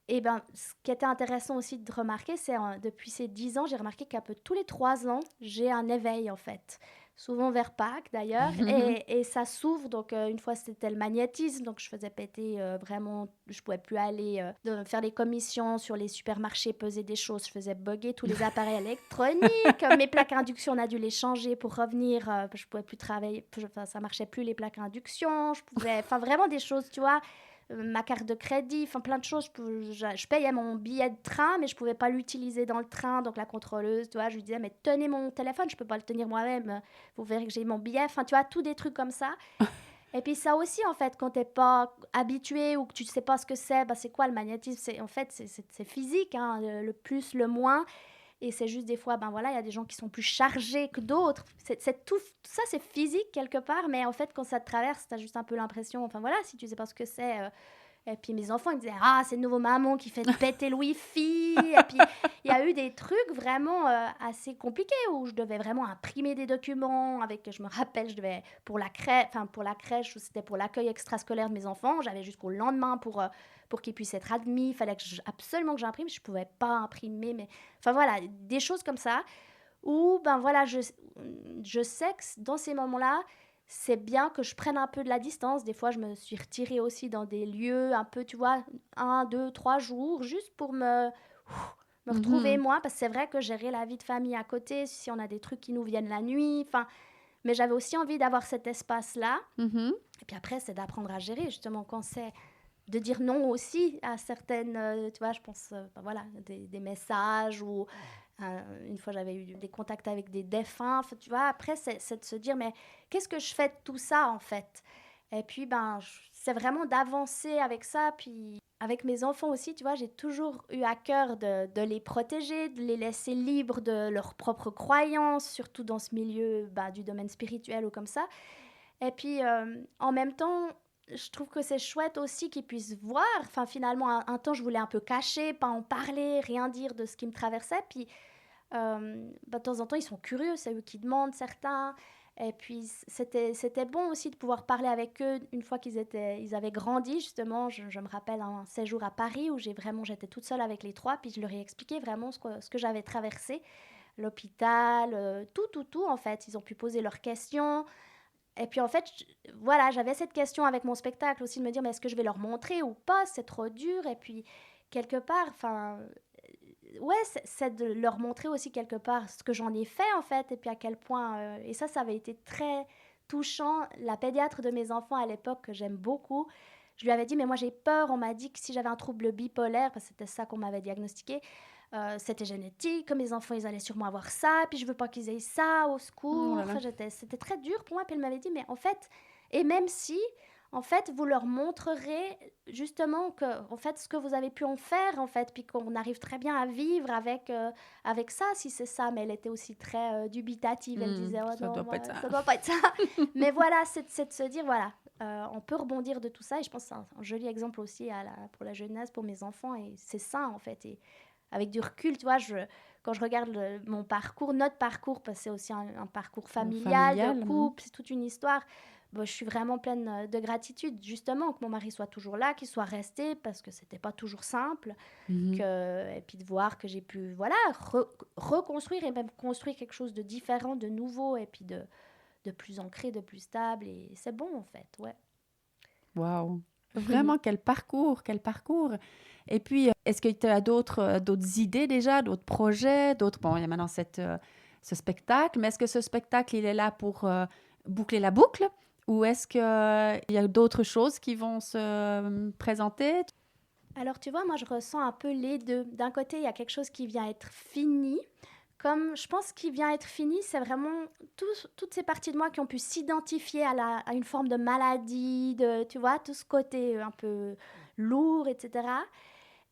ce qui était intéressant aussi de remarquer, c'est depuis ces 10 ans, j'ai remarqué qu'à peu tous les 3 ans, j'ai un éveil en fait. Souvent vers Pâques d'ailleurs, et ça s'ouvre. Donc, une fois c'était le magnétisme, donc je faisais péter vraiment, je pouvais plus aller faire des commissions sur les supermarchés, peser des choses, je faisais bugger tous les appareils électroniques. Mes plaques à induction, on a dû les changer pour revenir, je pouvais plus travailler, ça marchait plus les plaques à induction, enfin vraiment des choses, tu vois. Ma carte de crédit, enfin plein de choses. Je payais mon billet de train, mais je pouvais pas l'utiliser dans le train. Donc la contrôleuse, tu vois, je lui disais, mais tenez mon téléphone, je peux pas le tenir moi-même. Vous verrez que j'ai mon billet. Enfin, tu vois, tous des trucs comme ça. Et puis ça aussi, en fait, quand t'es pas habitué ou que tu sais pas ce que c'est quoi le magnétisme? En fait, c'est physique, hein, le plus, le moins. Et c'est juste des fois, il y a des gens qui sont plus chargés que d'autres. Tout ça, c'est physique quelque part, mais en fait, quand ça te traverse, tu as juste un peu l'impression, enfin voilà, si tu sais pas ce que c'est. Et puis mes enfants, ils me disaient, ah, c'est le nouveau maman qui fait péter le wifi. Et puis il y a eu des trucs vraiment assez compliqués où je devais vraiment imprimer des documents je me rappelle, je devais, pour la crèche, ou c'était pour l'accueil extrascolaire de mes enfants, j'avais jusqu'au lendemain pour qu'ils puissent être admis. Il fallait absolument que j'imprime, je pouvais pas imprimer, mais enfin voilà, des choses comme ça où je sais que dans ces moments-là, c'est bien que je prenne un peu de la distance. Des fois, je me suis retirée aussi dans des lieux un peu, tu vois, 1, 2, 3 jours, juste pour me retrouver moi, parce que c'est vrai que gérer la vie de famille à côté, si on a des trucs qui nous viennent la nuit, enfin, mais j'avais aussi envie d'avoir cet espace-là. Et puis après, c'est d'apprendre à gérer, justement, quand c'est de dire non aussi à certaines, tu vois, je pense, des messages ou une fois j'avais eu des contacts avec des défunts, tu vois, après c'est de se dire, mais qu'est-ce que je fais de tout ça en fait? Et puis, c'est vraiment d'avancer avec ça, puis avec mes enfants aussi, tu vois, j'ai toujours eu à cœur de les protéger, de les laisser libres de leurs propres croyances, surtout dans ce milieu du domaine spirituel ou comme ça. Et puis, en même temps, je trouve que c'est chouette aussi qu'ils puissent voir. Enfin, finalement, un temps, je voulais un peu cacher, pas en parler, rien dire de ce qui me traversait. Puis, de temps en temps, ils sont curieux, c'est eux qui demandent certains. Et puis, c'était bon aussi de pouvoir parler avec eux une fois ils avaient grandi, justement. Je me rappelle un séjour à Paris où j'étais toute seule avec les trois, puis je leur ai expliqué vraiment ce que j'avais traversé. L'hôpital, tout, en fait. Ils ont pu poser leurs questions. Et puis en fait, voilà, j'avais cette question avec mon spectacle aussi de me dire, mais est-ce que je vais leur montrer ou pas? C'est trop dur. Et puis, quelque part, enfin, ouais, c'est de leur montrer aussi quelque part ce que j'en ai fait en fait. Et puis à quel point, et ça avait été très touchant. La pédiatre de mes enfants à l'époque, que j'aime beaucoup, je lui avais dit, mais moi j'ai peur. On m'a dit que si j'avais un trouble bipolaire, parce que c'était ça qu'on m'avait diagnostiqué, c'était génétique, que mes enfants, ils allaient sûrement avoir ça, puis je veux pas qu'ils aient ça, au secours. là là. C'était très dur pour moi. Puis elle m'avait dit, mais en fait, et même si, en fait, vous leur montrerez justement que, en fait, ce que vous avez pu en faire, en fait, puis qu'on arrive très bien à vivre avec ça, si c'est ça. Mais elle était aussi très dubitative. Elle disait, oh Ça non, doit pas être ça. ça doit pas être ça. Mais voilà, c'est de se dire, voilà, on peut rebondir de tout ça. Et je pense que c'est un joli exemple aussi pour la jeunesse, pour mes enfants. Et c'est ça, en fait. Et avec du recul, tu vois, quand je regarde mon parcours, notre parcours, parce que c'est aussi un parcours familial, de couple, c'est toute une histoire. je suis vraiment pleine de gratitude, justement, que mon mari soit toujours là, qu'il soit resté, parce que c'était pas toujours simple. Et puis de voir que j'ai pu, voilà, reconstruire et même construire quelque chose de différent, de nouveau, et puis de plus ancré, de plus stable. Et c'est bon, en fait, ouais. Waouh! Vraiment, quel parcours, quel parcours! Et puis, est-ce que tu as d'autres idées déjà, d'autres projets, Bon, il y a maintenant ce spectacle, mais est-ce que ce spectacle, il est là pour boucler la boucle? Ou est-ce qu'il y a d'autres choses qui vont se présenter? Alors, tu vois, moi, je ressens un peu les deux. D'un côté, il y a quelque chose qui vient être fini. Comme je pense qu'il vient être fini, c'est vraiment toutes ces parties de moi qui ont pu s'identifier à une forme de maladie, tu vois, tout ce côté un peu lourd, etc.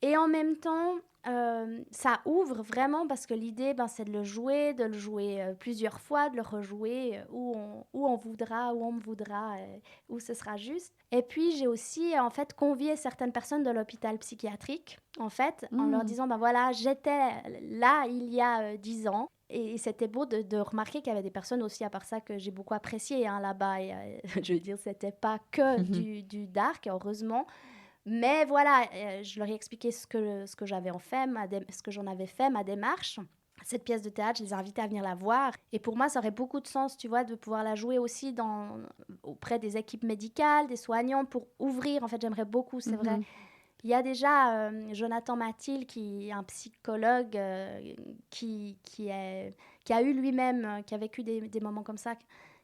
Et en même temps, ça ouvre vraiment parce que l'idée, c'est de le jouer plusieurs fois, de le rejouer où on voudra, où on me voudra, où ce sera juste. Et puis, j'ai aussi, en fait, convié certaines personnes de l'hôpital psychiatrique, en fait, en leur disant, voilà, j'étais là il y a 10 ans. Et c'était beau de remarquer qu'il y avait des personnes aussi, à part ça, que j'ai beaucoup appréciées là-bas. Et, je veux dire, c'était pas que du dark, heureusement. Mais voilà, je leur ai expliqué ce que j'avais ce que j'en avais fait, ma démarche. Cette pièce de théâtre, je les ai invités à venir la voir. Et pour moi, ça aurait beaucoup de sens, tu vois, de pouvoir la jouer aussi auprès des équipes médicales, des soignants, pour ouvrir. En fait, j'aimerais beaucoup, c'est vrai. Il y a déjà Jonathan Mathilde, qui est un psychologue qui a eu lui-même, qui a vécu des moments comme ça,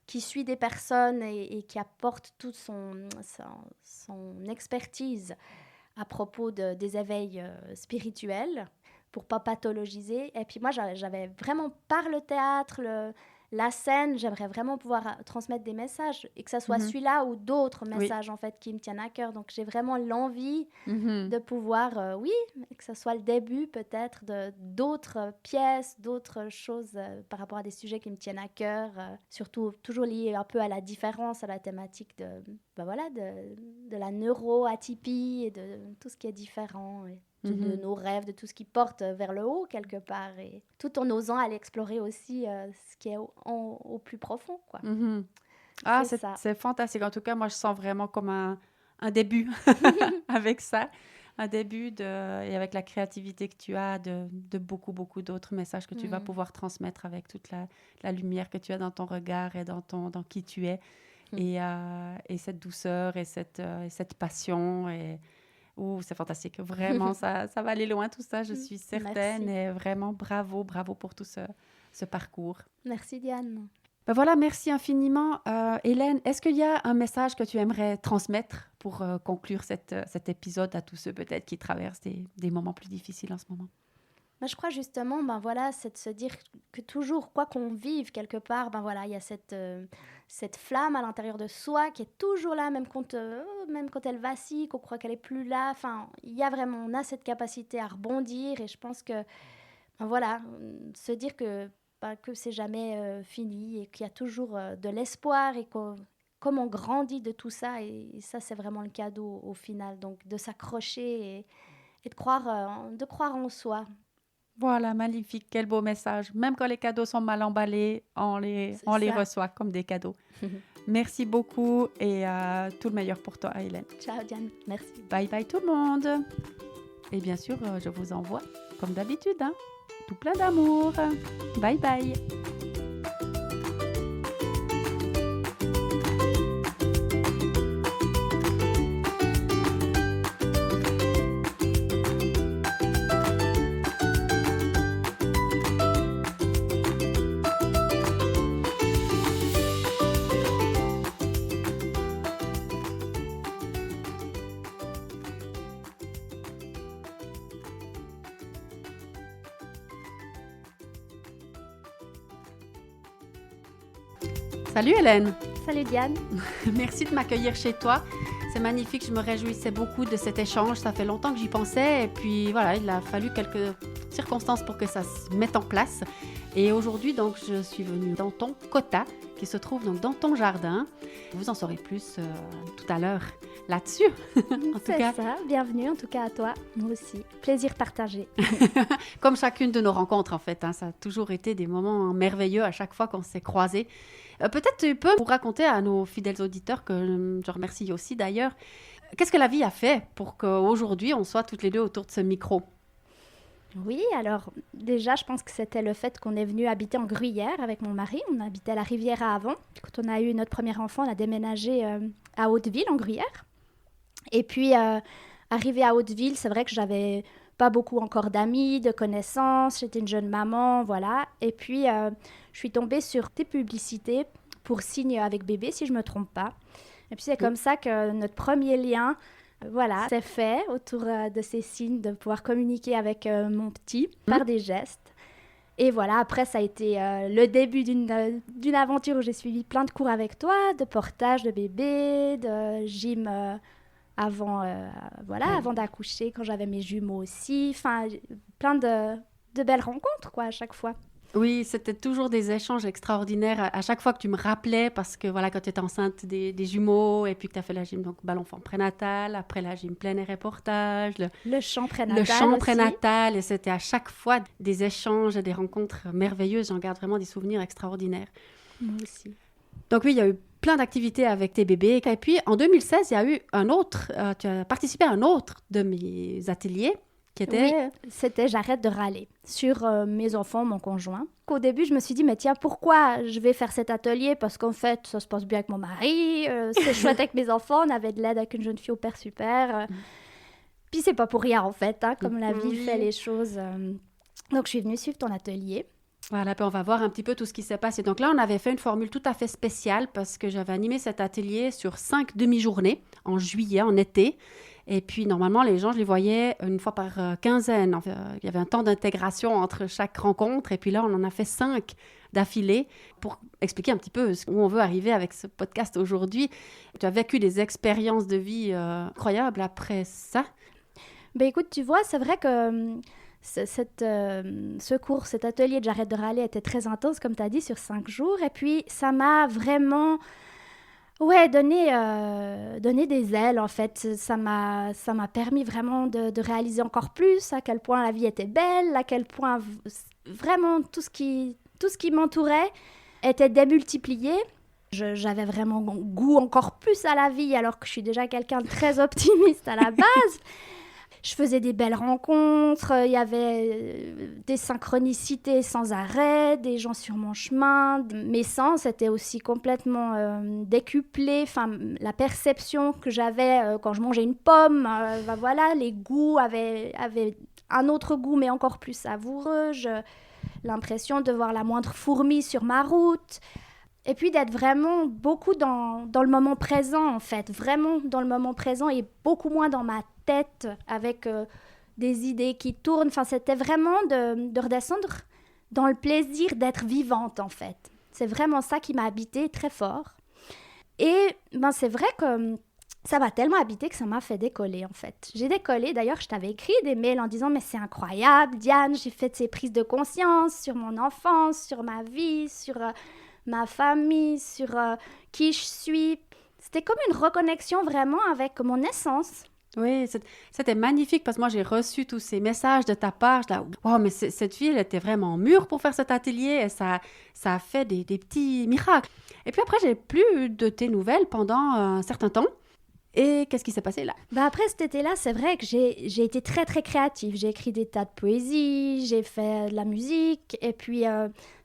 qui suit des personnes et qui apporte toute son expertise à propos des éveils spirituels pour ne pas pathologiser. Et puis moi, j'avais vraiment, par le théâtre, la scène, j'aimerais vraiment pouvoir transmettre des messages, et que ça soit celui-là ou d'autres messages, en fait, qui me tiennent à cœur. Donc, j'ai vraiment l'envie de pouvoir, que ça soit le début, peut-être, d'autres pièces, d'autres choses par rapport à des sujets qui me tiennent à cœur, surtout toujours liés un peu à la différence, à la thématique de la neuroatypie et de tout ce qui est différent, et de nos rêves, de tout ce qui porte vers le haut quelque part, et tout en osant aller explorer aussi ce qui est au plus profond, quoi. Ah, c'est fantastique. En tout cas, moi, je sens vraiment comme un début avec ça. Un début et avec la créativité que tu as de beaucoup, beaucoup d'autres messages que tu vas pouvoir transmettre avec toute la lumière que tu as dans ton regard et dans qui tu es. Et cette douceur et cette passion. C'est fantastique. Vraiment, ça va aller loin tout ça, je suis certaine. Merci. Et vraiment, bravo pour tout ce parcours. Merci Diane. Ben voilà, merci infiniment. Hélène, est-ce qu'il y a un message que tu aimerais transmettre pour conclure cet épisode à tous ceux peut-être qui traversent des moments plus difficiles en ce moment? Moi, je crois justement, c'est de se dire que toujours, quoi qu'on vive quelque part, il y a cette flamme à l'intérieur de soi qui est toujours là, même quand elle vacille, qu'on croit qu'elle est plus là. Enfin, on a cette capacité à rebondir, et je pense que, se dire que c'est jamais fini, et qu'il y a toujours de l'espoir, et comme on grandit de tout ça, et ça, c'est vraiment le cadeau au final. Donc, de s'accrocher et de croire en soi. Voilà, magnifique, quel beau message. Même quand les cadeaux sont mal emballés, on les reçoit comme des cadeaux. Merci beaucoup, et tout le meilleur pour toi, Hélène. Ciao Diane, merci. Bye bye tout le monde. Et bien sûr, je vous envoie, comme d'habitude, tout plein d'amour. Bye bye. Salut Hélène. Salut Diane. Merci de m'accueillir chez toi. C'est magnifique, je me réjouissais beaucoup de cet échange. Ça fait longtemps que j'y pensais, et puis voilà, il a fallu quelques circonstances pour que ça se mette en place. Et aujourd'hui, donc, je suis venue dans ton quota qui se trouve donc dans ton jardin. Vous en saurez plus tout à l'heure là-dessus. C'est ça, bienvenue en tout cas à toi, moi aussi. Plaisir partagé. Comme chacune de nos rencontres en fait, ça a toujours été des moments merveilleux à chaque fois qu'on s'est croisés. Peut-être tu peux vous raconter à nos fidèles auditeurs, que je remercie aussi d'ailleurs, qu'est-ce que la vie a fait pour qu'aujourd'hui on soit toutes les deux autour de ce micro? Oui, alors déjà, je pense que c'était le fait qu'on est venu habiter en Gruyère avec mon mari. On habitait à la Riviera avant. Quand on a eu notre premier enfant, on a déménagé à Hauteville, en Gruyère. Et puis, arrivée à Hauteville, c'est vrai que j'avais pas beaucoup encore d'amis, de connaissances. J'étais une jeune maman, voilà. Et puis, je suis tombée sur des publicités pour Signe avec bébé, si je me trompe pas. Et puis, c'est comme ça que notre premier lien... Voilà, c'est fait autour de ces signes, de pouvoir communiquer avec mon petit par des gestes. Et voilà, après, ça a été le début d'une aventure où j'ai suivi plein de cours avec toi, de portage de bébé, de gym avant d'accoucher, quand j'avais mes jumeaux aussi. Enfin, plein de belles rencontres, quoi, à chaque fois. Oui, c'était toujours des échanges extraordinaires à chaque fois que tu me rappelais, parce que voilà, quand tu étais enceinte des jumeaux et puis que tu as fait la gym donc ballon-enfant prénatal, après la gym plein air et portage, le chant prénatal le chant aussi. prénatal, et c'était à chaque fois des échanges et des rencontres merveilleuses. J'en garde vraiment des souvenirs extraordinaires. Moi aussi. Donc oui, il y a eu plein d'activités avec tes bébés. Et puis en 2016, il y a eu tu as participé à un autre de mes ateliers. Oui, c'était J'arrête de râler sur mes enfants, mon conjoint. Au début, je me suis dit, mais tiens, pourquoi je vais faire cet atelier? Parce qu'en fait, ça se passe bien avec mon mari, c'est chouette avec mes enfants, on avait de l'aide avec une jeune fille au père super. Puis c'est pas pour rien, en fait, comme la vie fait les choses. Donc, je suis venue suivre ton atelier. Voilà, puis on va voir un petit peu tout ce qui s'est passé. Donc là, on avait fait une formule tout à fait spéciale parce que j'avais animé cet atelier sur 5 demi-journées en juillet, en été. Et puis, normalement, les gens, je les voyais une fois par quinzaine. Il y avait un temps d'intégration entre chaque rencontre. Et puis là, on en a fait 5 d'affilée pour expliquer un petit peu où on veut arriver avec ce podcast aujourd'hui. Tu as vécu des expériences de vie incroyables après ça. Ben écoute, tu vois, c'est vrai que ce cours, cet atelier de J'arrête de râler était très intense, comme tu as dit, sur 5 jours. Et puis, ça m'a vraiment... donner des ailes, en fait. Ça m'a permis vraiment de réaliser encore plus à quel point la vie était belle, à quel point vraiment tout ce qui m'entourait était démultiplié. J'avais vraiment goût encore plus à la vie, alors que je suis déjà quelqu'un de très optimiste à la base. Je faisais des belles rencontres, il y avait des synchronicités sans arrêt, des gens sur mon chemin. Mes sens étaient aussi complètement décuplés. Enfin, la perception que j'avais quand je mangeais une pomme, voilà, les goûts avaient un autre goût, mais encore plus savoureux. L'impression de voir la moindre fourmi sur ma route. Et puis d'être vraiment beaucoup dans le moment présent, en fait. Vraiment dans le moment présent et beaucoup moins dans ma tête avec des idées qui tournent. Enfin, c'était vraiment de redescendre dans le plaisir d'être vivante, en fait. C'est vraiment ça qui m'a habité très fort. Et c'est vrai que ça m'a tellement habité que ça m'a fait décoller, en fait. J'ai décollé, d'ailleurs, je t'avais écrit des mails en disant « Mais c'est incroyable, Diane, j'ai fait ces prises de conscience sur mon enfance, sur ma vie, sur... ma famille, sur qui je suis. » C'était comme une reconnexion vraiment avec mon essence. Oui, c'était magnifique parce que moi, j'ai reçu tous ces messages de ta part. Je dis, wow, mais cette fille, elle était vraiment mûre pour faire cet atelier et ça a fait des petits miracles. Et puis après, j'ai plus de tes nouvelles pendant un certain temps. Et qu'est-ce qui s'est passé là? Après cet été-là, c'est vrai que j'ai été très, très créative. J'ai écrit des tas de poésie, j'ai fait de la musique. Et puis,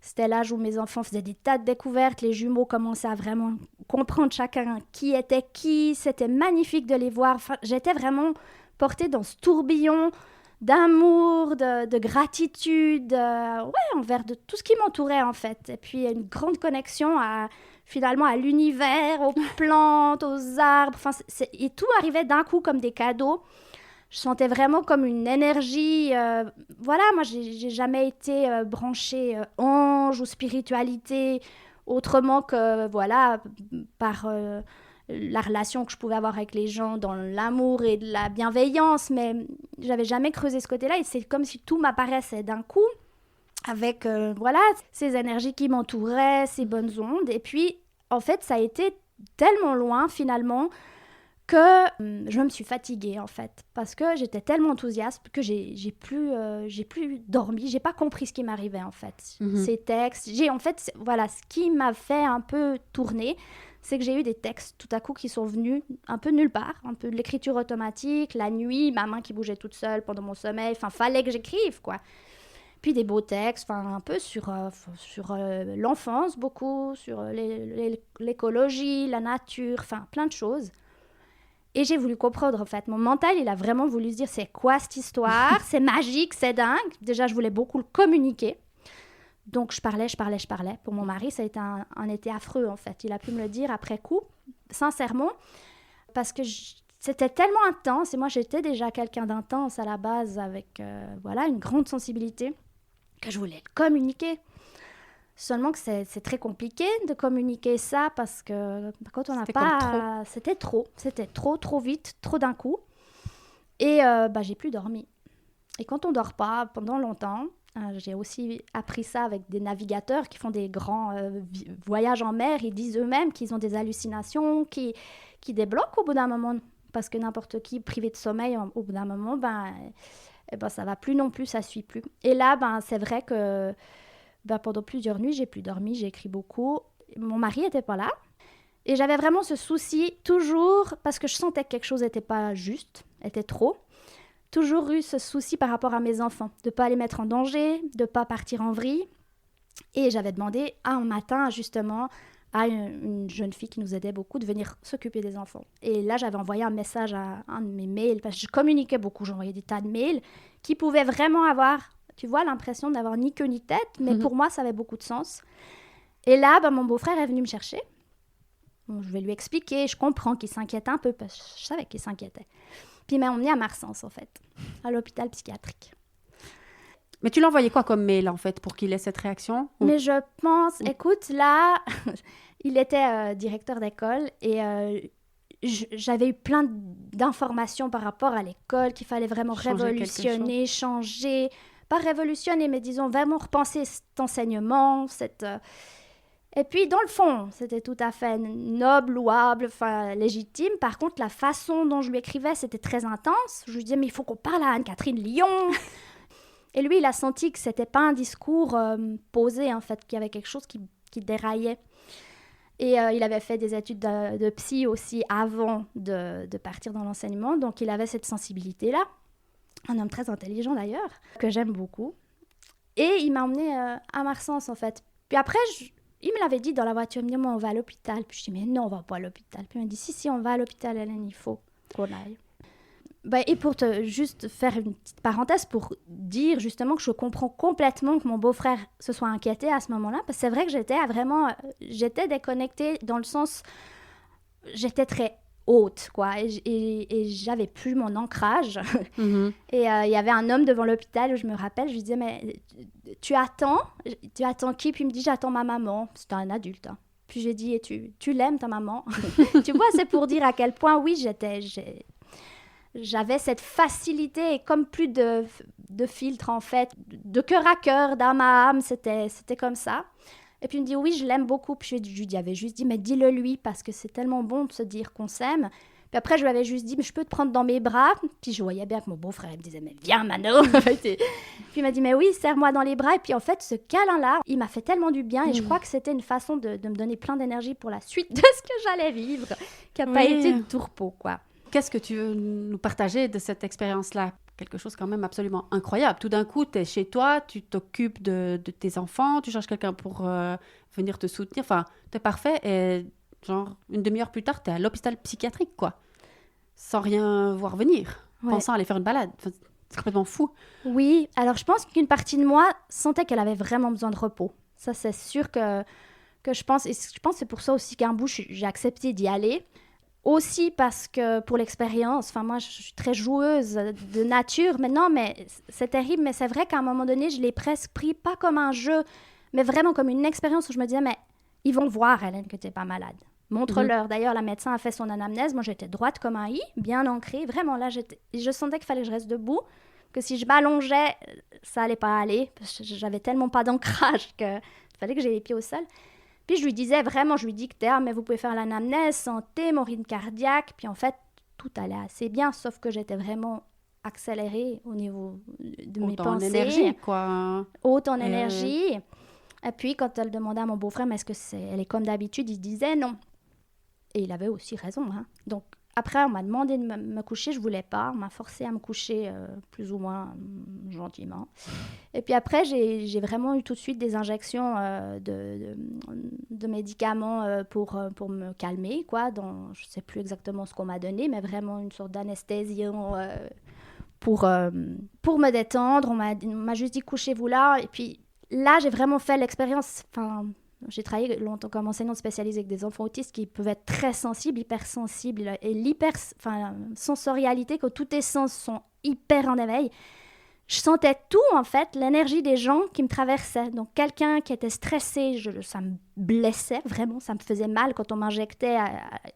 c'était l'âge où mes enfants faisaient des tas de découvertes. Les jumeaux commençaient à vraiment comprendre chacun qui était qui. C'était magnifique de les voir. Enfin, j'étais vraiment portée dans ce tourbillon d'amour, de gratitude, envers de tout ce qui m'entourait, en fait. Et puis, une grande connexion finalement à l'univers, aux plantes, aux arbres. Enfin, et tout arrivait d'un coup comme des cadeaux. Je sentais vraiment comme une énergie. Moi, j'ai jamais été branchée ange ou spiritualité autrement que, par la relation que je pouvais avoir avec les gens dans l'amour et de la bienveillance. Mais j'avais jamais creusé ce côté-là et c'est comme si tout m'apparaissait d'un coup. avec voilà, ces énergies qui m'entouraient, ces bonnes ondes. Et puis, en fait, ça a été tellement loin, finalement, que je me suis fatiguée, en fait. Parce que j'étais tellement enthousiaste que j'ai plus dormi. J'ai pas compris ce qui m'arrivait, en fait. Ces textes. Voilà, ce qui m'a fait un peu tourner, c'est que j'ai eu des textes, tout à coup, qui sont venus un peu nulle part. Un peu de l'écriture automatique, la nuit, ma main qui bougeait toute seule pendant mon sommeil. Enfin, fallait que j'écrive, quoi. Puis des beaux textes, enfin un peu sur l'enfance beaucoup, sur l'écologie, la nature, enfin plein de choses. Et j'ai voulu comprendre en fait. Mon mental, il a vraiment voulu se dire c'est quoi cette histoire, c'est magique, c'est dingue. Déjà, je voulais beaucoup le communiquer. Donc je parlais. Pour mon mari, ça a été un été affreux en fait. Il a pu me le dire après coup, sincèrement, parce que c'était tellement intense. Et moi, j'étais déjà quelqu'un d'intense à la base avec voilà, une grande sensibilité, que je voulais le communiquer. Seulement que c'est très compliqué de communiquer ça parce que quand on n'a pas... C'était trop vite, trop d'un coup. Et j'ai plus dormi. Et quand on dort pas pendant longtemps, j'ai aussi appris ça avec des navigateurs qui font des grands voyages en mer. Ils disent eux-mêmes qu'ils ont des hallucinations qui débloquent au bout d'un moment. Parce que n'importe qui privé de sommeil, au bout d'un moment, ça va plus non plus, ça suit plus. Et là, c'est vrai que pendant plusieurs nuits, j'ai plus dormi, j'ai écrit beaucoup. Mon mari était pas là. Et j'avais vraiment ce souci, toujours, parce que je sentais que quelque chose n'était pas juste, était trop. Toujours eu ce souci par rapport à mes enfants, de pas les mettre en danger, de pas partir en vrille. Et j'avais demandé un matin, justement, à une jeune fille qui nous aidait beaucoup de venir s'occuper des enfants. Et là, j'avais envoyé un message à un de mes mails, parce que je communiquais beaucoup, j'envoyais des tas de mails qui pouvaient vraiment avoir, tu vois, l'impression d'avoir ni queue ni tête, mais pour moi, ça avait beaucoup de sens. Et là, mon beau-frère est venu me chercher. Bon, je vais lui expliquer, je comprends qu'il s'inquiète un peu, parce que je savais qu'il s'inquiétait. Puis il m'a emmené à Marsens, en fait, à l'hôpital psychiatrique. Mais tu l'envoyais quoi comme mail, en fait, pour qu'il ait cette réaction? Mais je pense... Écoute, là, il était directeur d'école et j'avais eu plein d'informations par rapport à l'école, qu'il fallait vraiment révolutionner, changer. Pas révolutionner, mais disons vraiment repenser cet enseignement, Et puis, dans le fond, c'était tout à fait noble, louable, légitime. Par contre, la façon dont je lui écrivais, c'était très intense. Je lui disais, mais il faut qu'on parle à Anne-Catherine Lyon. Et lui, il a senti que c'était pas un discours posé, en fait, qu'il y avait quelque chose qui déraillait. Et il avait fait des études de psy aussi avant de partir dans l'enseignement. Donc, il avait cette sensibilité-là. Un homme très intelligent, d'ailleurs, que j'aime beaucoup. Et il m'a emmenée à Marsens, en fait. Puis après, il me l'avait dit dans la voiture. Il me dit, moi, on va à l'hôpital. Puis je dis, mais non, on va pas à l'hôpital. Puis il m'a dit, si, on va à l'hôpital, Hélène, il faut qu'on aille. Et pour juste faire une petite parenthèse, pour dire justement que je comprends complètement que mon beau-frère se soit inquiété à ce moment-là, parce que c'est vrai que j'étais déconnectée dans le sens, j'étais très haute, quoi, et j'avais plus mon ancrage. Et il y avait un homme devant l'hôpital où je me rappelle, je lui disais, mais tu attends qui? Puis il me dit, j'attends ma maman. C'était un adulte, hein. Puis j'ai dit, et tu l'aimes ta maman? Tu vois, c'est pour dire à quel point, oui, j'avais cette facilité et comme plus de filtre en fait, de cœur à cœur, d'âme à âme, c'était comme ça. Et puis il me dit oui, je l'aime beaucoup. Puis je lui avais juste dit mais dis-le lui parce que c'est tellement bon de se dire qu'on s'aime. Puis après je lui avais juste dit mais je peux te prendre dans mes bras. Puis je voyais bien que mon beau-frère il me disait mais viens Mano. Puis il m'a dit mais oui, serre-moi dans les bras. Et puis en fait ce câlin-là, il m'a fait tellement du bien et je crois que c'était une façon de me donner plein d'énergie pour la suite de ce que j'allais vivre, qui n'a pas été de tout repos quoi. Qu'est-ce que tu veux nous partager de cette expérience-là? Quelque chose quand même absolument incroyable. Tout d'un coup, tu es chez toi, tu t'occupes de tes enfants, tu cherches quelqu'un pour venir te soutenir. Enfin, t'es parfait et genre une demi-heure plus tard, tu es à l'hôpital psychiatrique, quoi. Sans rien voir venir, pensant aller faire une balade. Enfin, c'est complètement fou. Oui, alors je pense qu'une partie de moi sentait qu'elle avait vraiment besoin de repos. Ça, c'est sûr que je pense. Et je pense que c'est pour ça aussi qu'un bout, j'ai accepté d'y aller. Aussi parce que pour l'expérience, moi je suis très joueuse de nature maintenant, mais c'est terrible, mais c'est vrai qu'à un moment donné, je l'ai presque pris pas comme un jeu, mais vraiment comme une expérience où je me disais, mais ils vont le voir, Hélène, que tu n'es pas malade. Montre-leur. D'ailleurs, la médecin a fait son anamnèse, moi j'étais droite comme un i, bien ancrée, vraiment là, je sentais qu'il fallait que je reste debout, que si je m'allongeais, ça allait pas aller, parce que j'avais tellement pas d'ancrage qu'il fallait que j'aie les pieds au sol. Puis je lui disais vraiment, je lui dictais, ah, mais vous pouvez faire l'anamnèse, santé, mon rythme cardiaque. Puis en fait, tout allait assez bien, sauf que j'étais vraiment accélérée au niveau de mes pensées. Haute en énergie, quoi. Haute en énergie. Et puis, quand elle demandait à mon beau-frère, mais est-ce que elle est comme d'habitude, il disait non. Et il avait aussi raison. Hein. Donc, après, on m'a demandé de me coucher, je ne voulais pas. On m'a forcé à me coucher plus ou moins gentiment. Et puis après, j'ai vraiment eu tout de suite des injections de médicaments pour me calmer, quoi. Je ne sais plus exactement ce qu'on m'a donné, mais vraiment une sorte d'anesthésie pour me détendre. On m'a juste dit, couchez-vous là. Et puis là, j'ai vraiment fait l'expérience... J'ai travaillé longtemps comme enseignante spécialisée avec des enfants autistes qui peuvent être très sensibles, hypersensibles, et sensorialité, que tous tes sens sont hyper en éveil. Je sentais tout, en fait, l'énergie des gens qui me traversaient. Donc, quelqu'un qui était stressé, ça me blessait, vraiment, ça me faisait mal quand on m'injectait,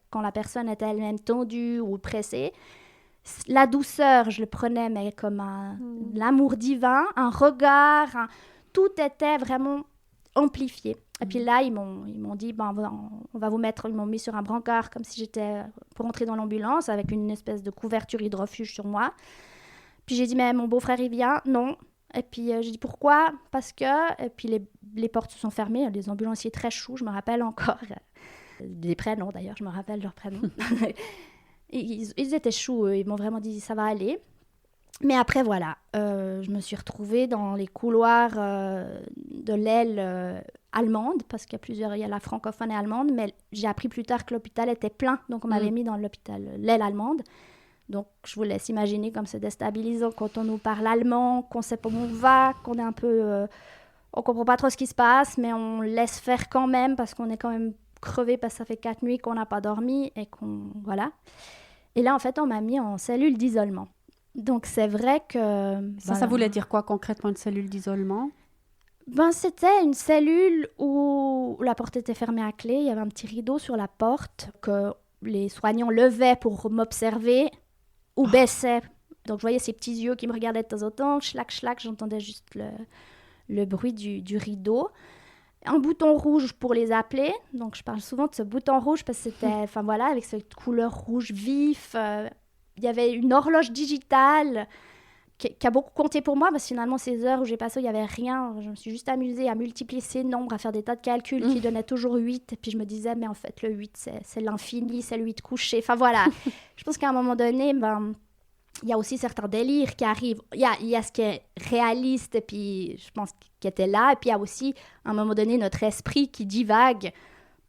quand la personne était elle-même tendue ou pressée. La douceur, je le prenais, mais comme l'amour divin, un regard, tout était vraiment amplifié. Et puis là, ils m'ont dit, on va vous mettre, ils m'ont mis sur un brancard comme si j'étais pour entrer dans l'ambulance avec une espèce de couverture hydrofuge sur moi. Puis j'ai dit, mais mon beau-frère, il vient? Non. Et puis j'ai dit, pourquoi? Parce que... Et puis les portes se sont fermées, les ambulanciers très choux, je me rappelle encore. Les prénoms d'ailleurs, je me rappelle leurs prénoms. Ils étaient choux, ils m'ont vraiment dit, ça va aller. Mais après, voilà, je me suis retrouvée dans les couloirs de l'aile allemande, parce qu'il y a plusieurs, il y a la francophone et allemande, mais j'ai appris plus tard que l'hôpital était plein, donc on m'avait mis dans l'hôpital, l'aile allemande. Donc, je vous laisse imaginer comme c'est déstabilisant quand on nous parle allemand, qu'on sait pas où on va, qu'on est un peu... on comprend pas trop ce qui se passe, mais on laisse faire quand même, parce qu'on est quand même crevé, parce que ça fait 4 nuits qu'on n'a pas dormi, et qu'on... Voilà. Et là, en fait, on m'a mis en cellule d'isolement. Donc, c'est vrai que... Ça voulait dire quoi concrètement, une cellule d'isolement? C'était une cellule où la porte était fermée à clé. Il y avait un petit rideau sur la porte que les soignants levaient pour m'observer ou baissaient. Donc, je voyais ces petits yeux qui me regardaient de temps en temps. Schlac, schlac, j'entendais juste le bruit du rideau. Un bouton rouge pour les appeler. Donc, je parle souvent de ce bouton rouge parce que c'était... voilà, avec cette couleur rouge vif. Il y avait une horloge digitale qui a beaucoup compté pour moi, parce que finalement, ces heures où j'ai passé, il n'y avait rien. Je me suis juste amusée à multiplier ces nombres, à faire des tas de calculs qui donnaient toujours 8. Et puis je me disais, mais en fait, le 8, c'est l'infini, c'est le 8 couché. Enfin voilà, je pense qu'à un moment donné, il y a aussi certains délires qui arrivent. Il y a ce qui est réaliste, et puis je pense qui était là. Et puis il y a aussi, à un moment donné, notre esprit qui divague,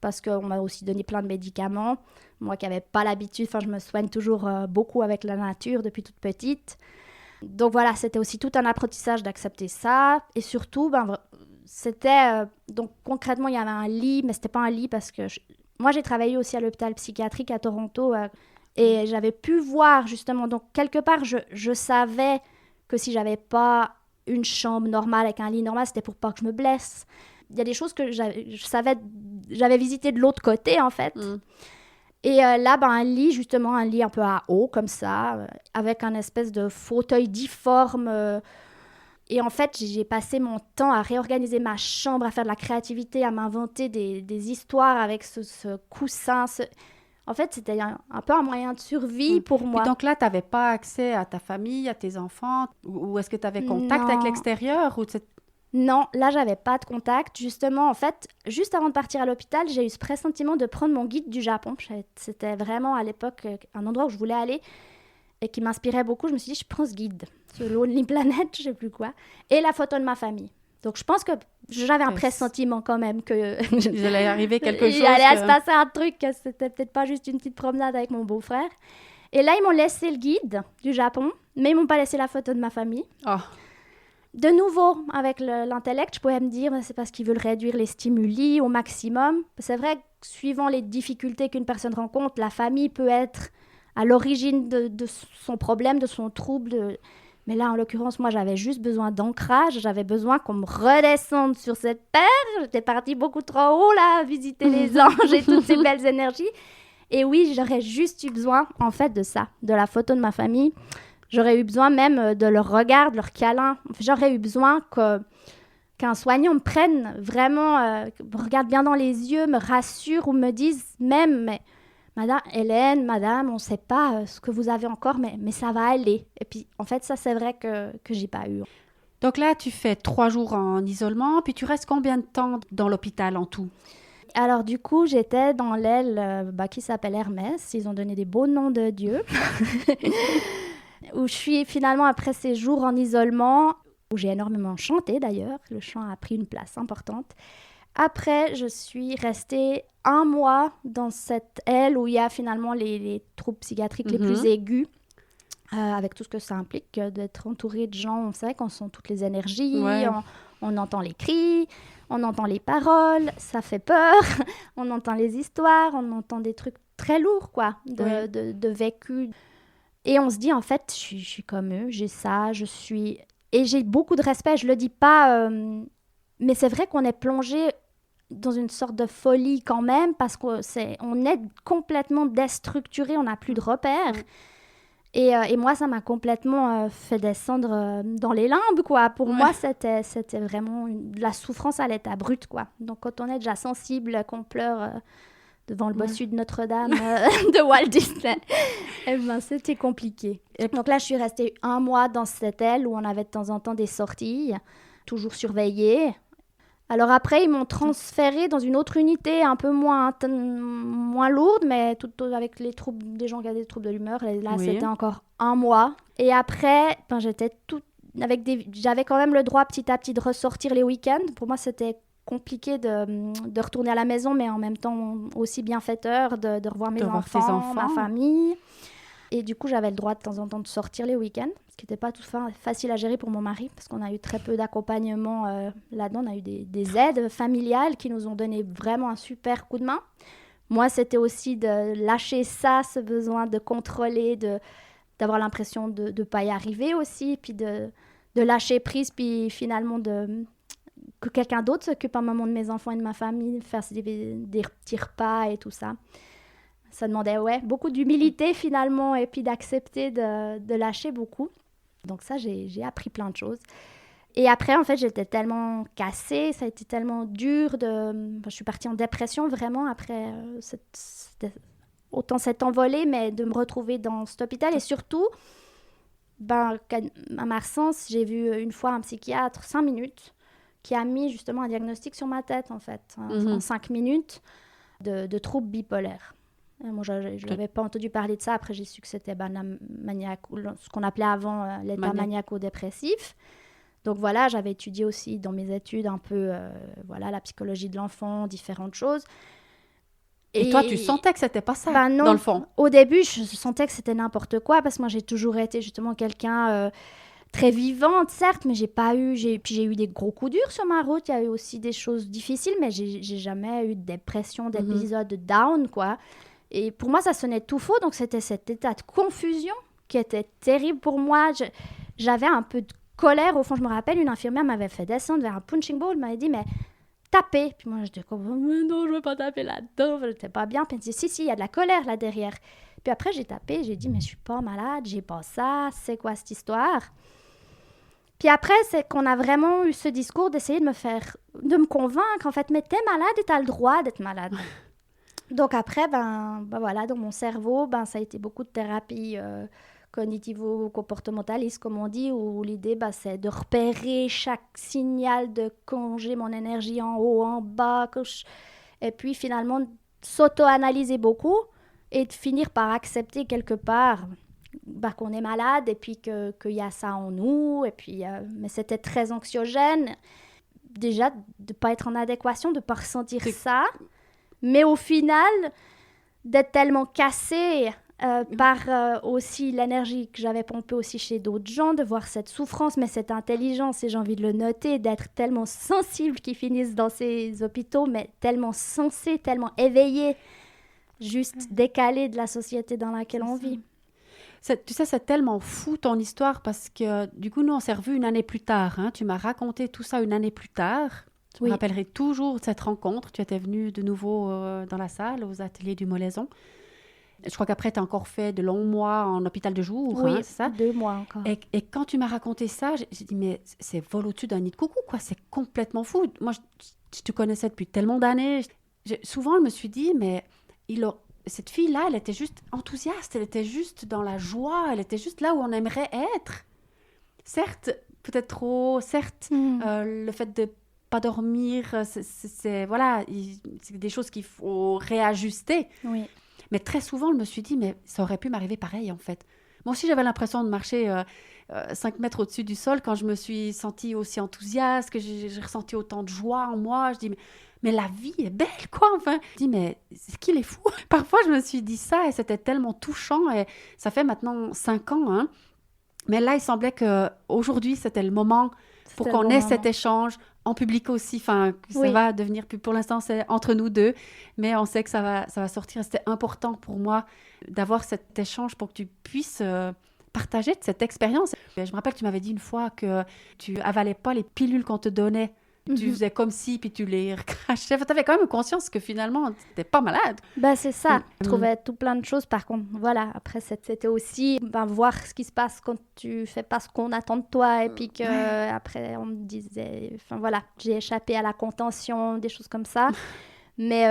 parce qu'on m'a aussi donné plein de médicaments. Moi qui n'avais pas l'habitude, je me soigne toujours beaucoup avec la nature depuis toute petite. Donc voilà, c'était aussi tout un apprentissage d'accepter ça. Et surtout, c'était... donc concrètement, il y avait un lit, mais ce n'était pas un lit parce que... Moi, j'ai travaillé aussi à l'hôpital psychiatrique à Toronto et j'avais pu voir justement... Donc quelque part, je savais que si je n'avais pas une chambre normale avec un lit normal, c'était pour pas que je me blesse. Il y a des choses que je savais... J'avais visité de l'autre côté, en fait. Et là, un lit, justement, un lit un peu à haut, comme ça, avec un espèce de fauteuil difforme. Et en fait, j'ai passé mon temps à réorganiser ma chambre, à faire de la créativité, à m'inventer des histoires avec ce coussin. En fait, c'était un peu un moyen de survie pour moi. Et donc là, tu n'avais pas accès à ta famille, à tes enfants? Ou est-ce que tu avais contact avec l'extérieur? Non, là, j'avais pas de contact. Justement, en fait, juste avant de partir à l'hôpital, j'ai eu ce pressentiment de prendre mon guide du Japon. C'était vraiment, à l'époque, un endroit où je voulais aller et qui m'inspirait beaucoup. Je me suis dit, je prends ce guide, ce Lonely Planet, je sais plus quoi, et la photo de ma famille. Donc, je pense que j'avais un pressentiment quand même que... Il allait arriver quelque chose. Il allait se passer un truc, que c'était peut-être pas juste une petite promenade avec mon beau-frère. Et là, ils m'ont laissé le guide du Japon, mais ils m'ont pas laissé la photo de ma famille. Oh. De nouveau, avec l'intellect, je pourrais me dire c'est parce qu'ils veulent réduire les stimuli au maximum. C'est vrai que suivant les difficultés qu'une personne rencontre, la famille peut être à l'origine de son problème, de son trouble. Mais là, en l'occurrence, moi, j'avais juste besoin d'ancrage. J'avais besoin qu'on me redescende sur cette terre. J'étais partie beaucoup trop haut, là, à visiter les anges et toutes ces belles énergies. Et oui, j'aurais juste eu besoin, en fait, de ça, de la photo de ma famille. J'aurais eu besoin même de leur regard, de leur câlin. J'aurais eu besoin qu'un soignant me prenne vraiment, me regarde bien dans les yeux, me rassure ou me dise même, mais Madame Hélène, Madame, on ne sait pas ce que vous avez encore, mais ça va aller. Et puis, en fait, ça, c'est vrai que j'ai pas eu. Donc là, tu fais 3 jours en isolement, puis tu restes combien de temps dans l'hôpital en tout? Alors, du coup, j'étais dans l'aile qui s'appelle Hermès. Ils ont donné des beaux noms de Dieu. Où je suis finalement, après ces jours en isolement, où j'ai énormément chanté d'ailleurs. Le chant a pris une place importante. Après, je suis restée 1 mois dans cette aile où il y a finalement les troubles psychiatriques les plus aigus, avec tout ce que ça implique d'être entouré de gens. On sait qu'on sent toutes les énergies, Ouais. on entend les cris, on entend les paroles, ça fait peur, on entend les histoires, on entend des trucs très lourds, quoi, de vécu. Et on se dit, en fait, je suis comme eux, j'ai ça, je suis... Et j'ai beaucoup de respect, je le dis pas, mais c'est vrai qu'on est plongé dans une sorte de folie quand même, parce qu'on est complètement déstructuré, on n'a plus de repères. Et moi, ça m'a complètement fait descendre dans les limbes, quoi. Pour moi, c'était vraiment de la souffrance à l'état brut, quoi. Donc, quand on est déjà sensible, qu'on pleure devant le bossu de Notre-Dame de Walt Disney, eh ben, c'était compliqué. Donc là, je suis restée 1 mois dans cette aile où on avait de temps en temps des sorties, toujours surveillées. Alors après, ils m'ont transférée dans une autre unité un peu moins lourde, mais tout avec les troubles, des gens qui avaient des troubles de l'humeur. Et là, c'était encore 1 mois. Et après, j'étais j'avais quand même le droit petit à petit de ressortir les week-ends. Pour moi, c'était compliqué de retourner à la maison, mais en même temps aussi bienfaiteur de revoir mes enfants, ma famille. Et du coup, j'avais le droit de temps en temps de sortir les week-ends, ce qui n'était pas tout facile à gérer pour mon mari, parce qu'on a eu très peu d'accompagnement là-dedans. On a eu des aides familiales qui nous ont donné vraiment un super coup de main. Moi, c'était aussi de lâcher ça, ce besoin de contrôler, d'avoir l'impression de ne pas y arriver aussi, puis de lâcher prise, puis finalement que quelqu'un d'autre s'occupe un moment de mes enfants et de ma famille, faire des petits repas et tout ça. Ça demandait beaucoup d'humilité finalement et puis d'accepter de lâcher beaucoup. Donc ça, j'ai appris plein de choses. Et après, en fait, j'étais tellement cassée, ça a été tellement dur. Je suis partie en dépression vraiment après autant cette envolée, mais de me retrouver dans cet hôpital. Et surtout, à Marsens, j'ai vu une fois un psychiatre 5 minutes qui a mis justement un diagnostic sur ma tête en fait, en 5 minutes de troubles bipolaires. Moi, je n'avais pas entendu parler de ça. Après, j'ai su que c'était ce qu'on appelait avant l'état maniaco-dépressif. Donc voilà, j'avais étudié aussi dans mes études un peu la psychologie de l'enfant, différentes choses. Et toi, tu sentais que c'était pas ça, non. Dans le fond? Au début, je sentais que c'était n'importe quoi parce que moi, j'ai toujours été justement quelqu'un très vivante, certes, mais puis j'ai eu des gros coups durs sur ma route. Il y a eu aussi des choses difficiles, mais j'ai jamais eu de dépression, d'épisode de down, quoi. Et pour moi, ça sonnait tout faux. Donc, c'était cet état de confusion qui était terrible pour moi. J'avais un peu de colère. Au fond, je me rappelle, une infirmière m'avait fait descendre vers un punching ball. Elle m'avait dit, mais tapez. Puis moi, j'étais comme, mais non, je ne veux pas taper là-dedans. Je n'étais pas bien. Puis elle me dit, si, il y a de la colère là derrière. Puis après, j'ai tapé. J'ai dit, mais je ne suis pas malade. J'ai pas ça. C'est quoi cette histoire? Puis après, c'est qu'on a vraiment eu ce discours d'essayer de me convaincre, en fait, mais t'es malade et t'as le droit d'être malade. Donc après, voilà, dans mon cerveau, ça a été beaucoup de thérapie cognitivo-comportementaliste, comme on dit, où l'idée, c'est de repérer chaque signal, de conjuguer mon énergie en haut, en bas, et puis finalement s'auto-analyser beaucoup et de finir par accepter quelque part qu'on est malade et puis qu'il y a ça en nous. Et puis, mais c'était très anxiogène, déjà, de ne pas être en adéquation, de ne pas ressentir ça. Mais au final, d'être tellement cassée par aussi l'énergie que j'avais pompée aussi chez d'autres gens, de voir cette souffrance, mais cette intelligence, et j'ai envie de le noter, d'être tellement sensible qu'ils finissent dans ces hôpitaux, mais tellement sensés, tellement éveillés, juste décalés de la société dans laquelle on vit. Tu sais, c'est tellement fou ton histoire parce que du coup, nous, on s'est revus une année plus tard. Hein. Tu m'as raconté tout ça une année plus tard. Je me rappellerai toujours de cette rencontre. Tu étais venue de nouveau dans la salle, aux ateliers du Molaison. Je crois qu'après, tu as encore fait de longs mois en hôpital de jour, Oui, hein, c'est ça? 2 mois encore. Et quand tu m'as raconté ça, j'ai dit, mais c'est vol au-dessus d'un nid de coucou, quoi. C'est complètement fou. Moi, je te connaissais depuis tellement d'années. Souvent, je me suis dit, mais cette fille-là, elle était juste enthousiaste. Elle était juste dans la joie. Elle était juste là où on aimerait être. Certes, peut-être trop. Certes, le fait de pas dormir, voilà, c'est des choses qu'il faut réajuster. Oui. Mais très souvent, je me suis dit, mais ça aurait pu m'arriver pareil, en fait. Moi aussi, j'avais l'impression de marcher 5 mètres au-dessus du sol quand je me suis sentie aussi enthousiaste, que j'ai ressenti autant de joie en moi. Je dis, mais la vie est belle, quoi, enfin. Je dis, mais c'est qu'il est fou. Parfois, je me suis dit ça et c'était tellement touchant. Et ça fait maintenant 5 ans, hein. Mais là, il semblait qu'aujourd'hui, c'était le moment pour qu'on ait cet échange en public aussi. Enfin, ça va devenir, pour l'instant, c'est entre nous deux, mais on sait que ça va sortir. C'était important pour moi d'avoir cet échange pour que tu puisses partager de cette expérience. Je me rappelle, tu m'avais dit une fois que tu avalais pas les pilules qu'on te donnait. Tu faisais comme si, puis tu les recrachais. Enfin, tu avais quand même conscience que finalement, tu n'étais pas malade. Bah, c'est ça. Je trouvais tout plein de choses. Par contre, voilà, après, c'était aussi voir ce qui se passe quand tu fais pas ce qu'on attend de toi. Et puis après, on me disait... Enfin, voilà, j'ai échappé à la contention, des choses comme ça. Mais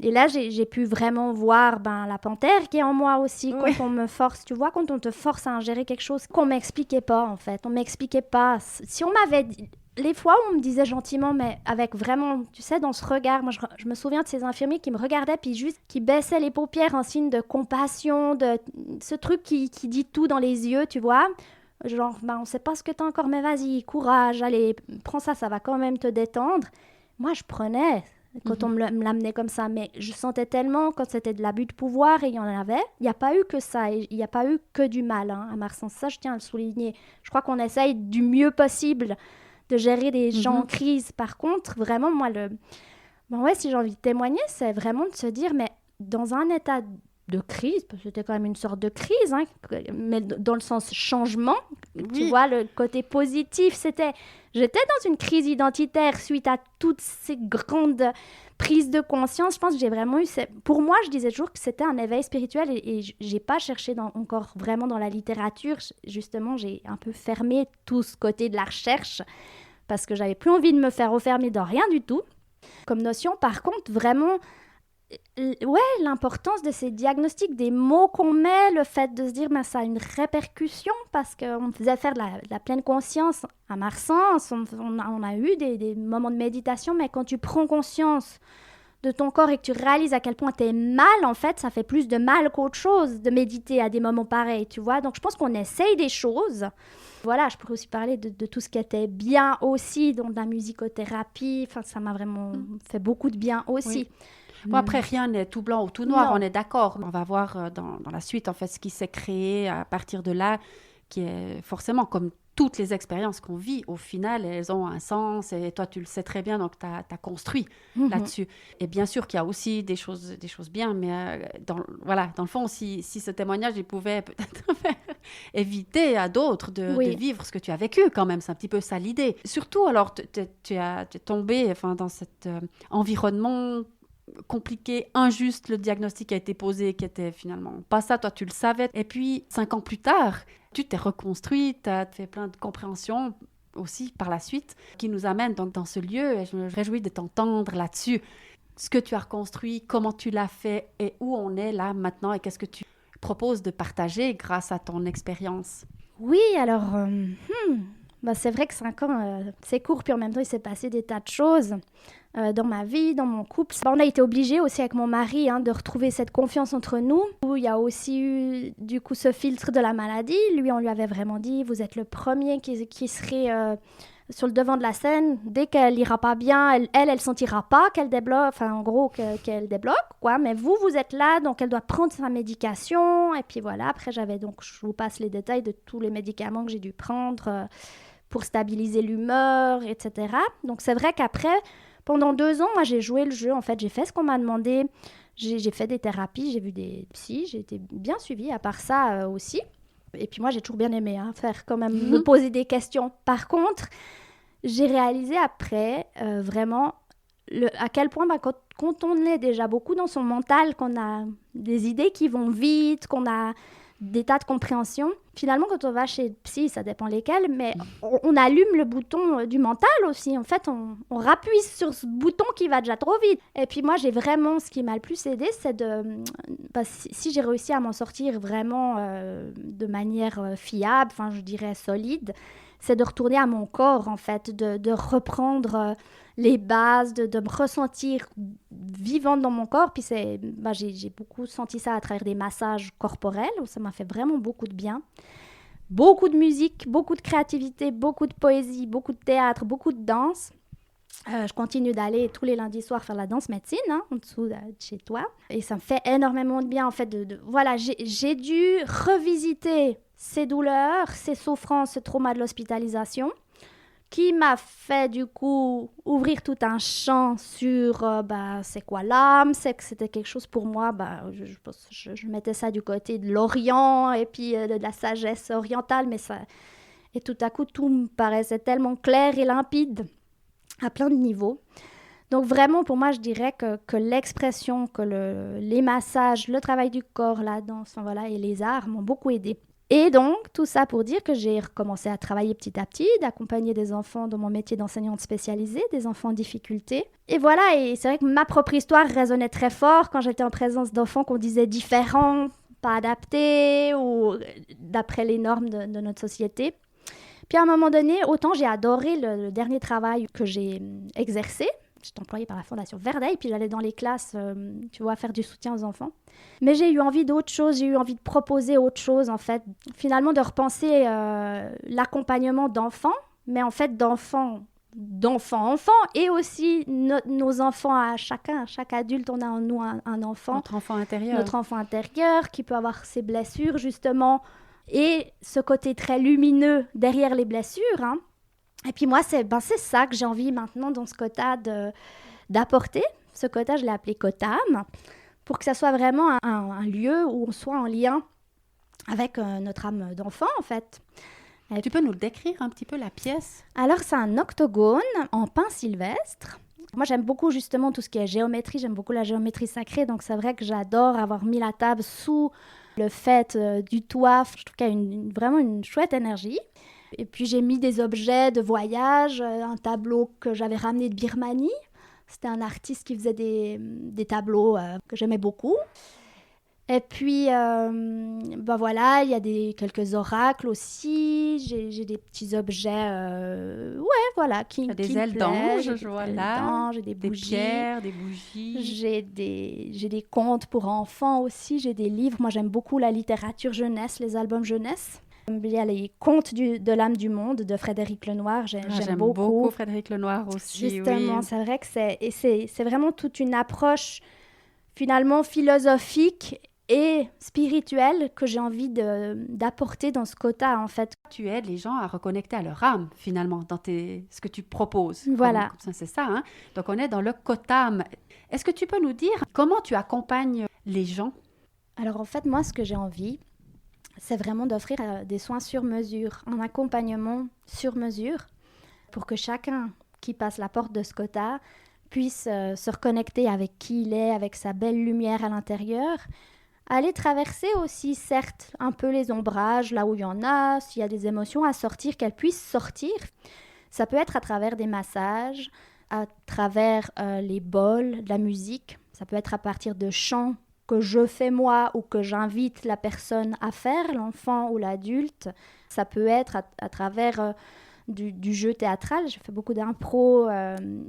et là, j'ai pu vraiment voir la panthère qui est en moi aussi. Quand on me force, tu vois, quand on te force à ingérer quelque chose qu'on ne m'expliquait pas, en fait. On ne m'expliquait pas. Si on m'avait dit... Les fois où on me disait gentiment, mais avec vraiment, tu sais, dans ce regard, moi je me souviens de ces infirmiers qui me regardaient, puis juste qui baissaient les paupières en signe de compassion, de ce truc qui dit tout dans les yeux, tu vois. Genre, on sait pas ce que t'as encore, mais vas-y, courage, allez, prends ça, ça va quand même te détendre. Moi, je prenais quand on me l'amenait comme ça, mais je sentais tellement quand c'était de l'abus de pouvoir, et il y en avait, il n'y a pas eu que ça, il n'y a pas eu que du mal, hein, à Marsens. Ça, je tiens à le souligner. Je crois qu'on essaye du mieux possible de gérer des gens en crise. Par contre, vraiment, moi, si j'ai envie de témoigner, c'est vraiment de se dire, mais dans un état de crise, parce que c'était quand même une sorte de crise, hein, mais dans le sens changement, tu vois, le côté positif, j'étais dans une crise identitaire suite à toutes ces grandes prises de conscience. Je pense que j'ai vraiment eu... Pour moi, je disais toujours que c'était un éveil spirituel et j'ai pas cherché encore vraiment dans la littérature. Justement, j'ai un peu fermé tout ce côté de la recherche parce que j'avais plus envie de me faire refermer dans rien du tout. Comme notion, par contre, vraiment... l'importance de ces diagnostics, des mots qu'on met, le fait de se dire ça a une répercussion parce qu'on faisait faire de la pleine conscience à Marsens, on a eu des moments de méditation, mais quand tu prends conscience de ton corps et que tu réalises à quel point tu es mal, en fait, ça fait plus de mal qu'autre chose de méditer à des moments pareils, tu vois. Donc je pense qu'on essaye des choses. Voilà, je pourrais aussi parler de tout ce qui était bien aussi, donc de la musicothérapie, enfin ça m'a vraiment fait beaucoup de bien aussi. Bon, après, rien n'est tout blanc ou tout noir, Non. on est d'accord. On va voir dans la suite, en fait, ce qui s'est créé à partir de là, qui est forcément, comme toutes les expériences qu'on vit, au final, elles ont un sens, et toi, tu le sais très bien, donc tu as construit là-dessus. Et bien sûr qu'il y a aussi des choses bien, mais dans le fond, si ce témoignage, il pouvait peut-être éviter à d'autres de vivre ce que tu as vécu, quand même, c'est un petit peu ça l'idée. Surtout, alors, tu es tombé dans cet environnement compliqué, injuste, le diagnostic a été posé qui était finalement pas ça, toi tu le savais. Et puis 5 ans plus tard, tu t'es reconstruit, tu as fait plein de compréhension aussi par la suite, qui nous amène donc dans ce lieu, et je me réjouis de t'entendre là-dessus. Ce que tu as reconstruit, comment tu l'as fait et où on est là maintenant et qu'est-ce que tu proposes de partager grâce à ton expérience. Oui, alors, c'est vrai que 5 ans, c'est court, puis en même temps, il s'est passé des tas de choses dans ma vie, dans mon couple. On a été obligés aussi avec mon mari de retrouver cette confiance entre nous. Il y a aussi eu du coup ce filtre de la maladie. Lui, on lui avait vraiment dit, vous êtes le premier qui serait sur le devant de la scène. Dès qu'elle ira pas bien, elle sentira pas qu'elle débloque, enfin en gros qu'elle débloque, quoi. Mais vous êtes là, donc elle doit prendre sa médication. Et puis voilà, après je vous passe les détails de tous les médicaments que j'ai dû prendre pour stabiliser l'humeur, etc. Donc c'est vrai qu'après, pendant 2 ans, moi j'ai joué le jeu, en fait, j'ai fait ce qu'on m'a demandé, j'ai fait des thérapies, j'ai vu des psys, j'ai été bien suivie, à part ça aussi. Et puis moi j'ai toujours bien aimé faire quand même, me poser des questions. Par contre, j'ai réalisé après vraiment à quel point quand on est déjà beaucoup dans son mental, qu'on a des idées qui vont vite, qu'on a des tas de compréhension, finalement, quand on va chez le psy, ça dépend lesquels, mais on allume le bouton du mental aussi. En fait, on rappuie sur ce bouton qui va déjà trop vite. Et puis moi, j'ai vraiment, ce qui m'a le plus aidé, c'est si j'ai réussi à m'en sortir vraiment de manière fiable, enfin, je dirais solide, c'est de retourner à mon corps, en fait, de reprendre les bases, de me ressentir vivante dans mon corps. Puis j'ai beaucoup senti ça à travers des massages corporels, où ça m'a fait vraiment beaucoup de bien. Beaucoup de musique, beaucoup de créativité, beaucoup de poésie, beaucoup de théâtre, beaucoup de danse. Je continue d'aller tous les lundis soirs faire la danse médecine, en dessous de chez toi. Et ça me fait énormément de bien, en fait. Voilà, j'ai dû revisiter ces douleurs, ces souffrances, ce trauma de l'hospitalisation, qui m'a fait du coup ouvrir tout un champ sur c'est quoi l'âme, c'est que c'était quelque chose pour moi, je mettais ça du côté de l'Orient et puis de la sagesse orientale, et tout à coup tout me paraissait tellement clair et limpide à plein de niveaux. Donc vraiment pour moi je dirais que l'expression, que les massages, le travail du corps, la danse, voilà, et les arts m'ont beaucoup aidée. Et donc, tout ça pour dire que j'ai recommencé à travailler petit à petit, d'accompagner des enfants dans mon métier d'enseignante spécialisée, des enfants en difficulté. Et voilà, et c'est vrai que ma propre histoire résonnait très fort quand j'étais en présence d'enfants qu'on disait différents, pas adaptés, ou d'après les normes de notre société. Puis à un moment donné, autant j'ai adoré le dernier travail que j'ai exercé. J'étais employée par la Fondation Verdeil, puis j'allais dans les classes, faire du soutien aux enfants. Mais j'ai eu envie d'autre chose, j'ai eu envie de proposer autre chose, en fait. Finalement, de repenser l'accompagnement d'enfants, mais en fait d'enfants, et aussi nos enfants à chacun. Chaque adulte, on a en nous un enfant. Notre enfant intérieur. Notre enfant intérieur, qui peut avoir ses blessures, justement, et ce côté très lumineux derrière les blessures, Et puis moi, c'est ça que j'ai envie maintenant dans ce quota d'apporter. Ce quota, je l'ai appelé Cotam, pour que ça soit vraiment un lieu où on soit en lien avec notre âme d'enfant, en fait. Tu peux nous décrire un petit peu la pièce? Alors, c'est un octogone en pin sylvestre. Moi, j'aime beaucoup justement tout ce qui est géométrie. J'aime beaucoup la géométrie sacrée. Donc, c'est vrai que j'adore avoir mis la table sous le faîte du toit. Je trouve qu'il y a vraiment une chouette énergie. Et puis j'ai mis des objets de voyage, un tableau que j'avais ramené de Birmanie. C'était un artiste qui faisait des tableaux que j'aimais beaucoup. Et puis, voilà, il y a quelques oracles aussi. J'ai des petits objets, voilà, qui des ailes d'ange, je vois là. J'ai des bougies. Des pierres, des bougies. J'ai des contes pour enfants aussi. J'ai des livres. Moi, j'aime beaucoup la littérature jeunesse, les albums jeunesse. Il y a les Contes de l'âme du monde de Frédéric Lenoir, j'aime beaucoup Frédéric Lenoir aussi. Justement, oui. c'est vrai que c'est vraiment toute une approche finalement philosophique et spirituelle que j'ai envie d'apporter dans ce quota, en fait. Tu aides les gens à reconnecter à leur âme, finalement, dans ce que tu proposes. Voilà. C'est ça, Donc, on est dans le Cotam. Est-ce que tu peux nous dire comment tu accompagnes les gens? Alors, en fait, moi, ce que j'ai envie, c'est vraiment d'offrir des soins sur mesure, un accompagnement sur mesure, pour que chacun qui passe la porte de ce quota puisse se reconnecter avec qui il est, avec sa belle lumière à l'intérieur, aller traverser aussi, certes, un peu les ombrages, là où il y en a, s'il y a des émotions à sortir, qu'elles puissent sortir. Ça peut être à travers des massages, à travers les bols, de la musique, ça peut être à partir de chants que je fais moi ou que j'invite la personne à faire, l'enfant ou l'adulte. Ça peut être à travers du jeu théâtral, je fais beaucoup d'impro,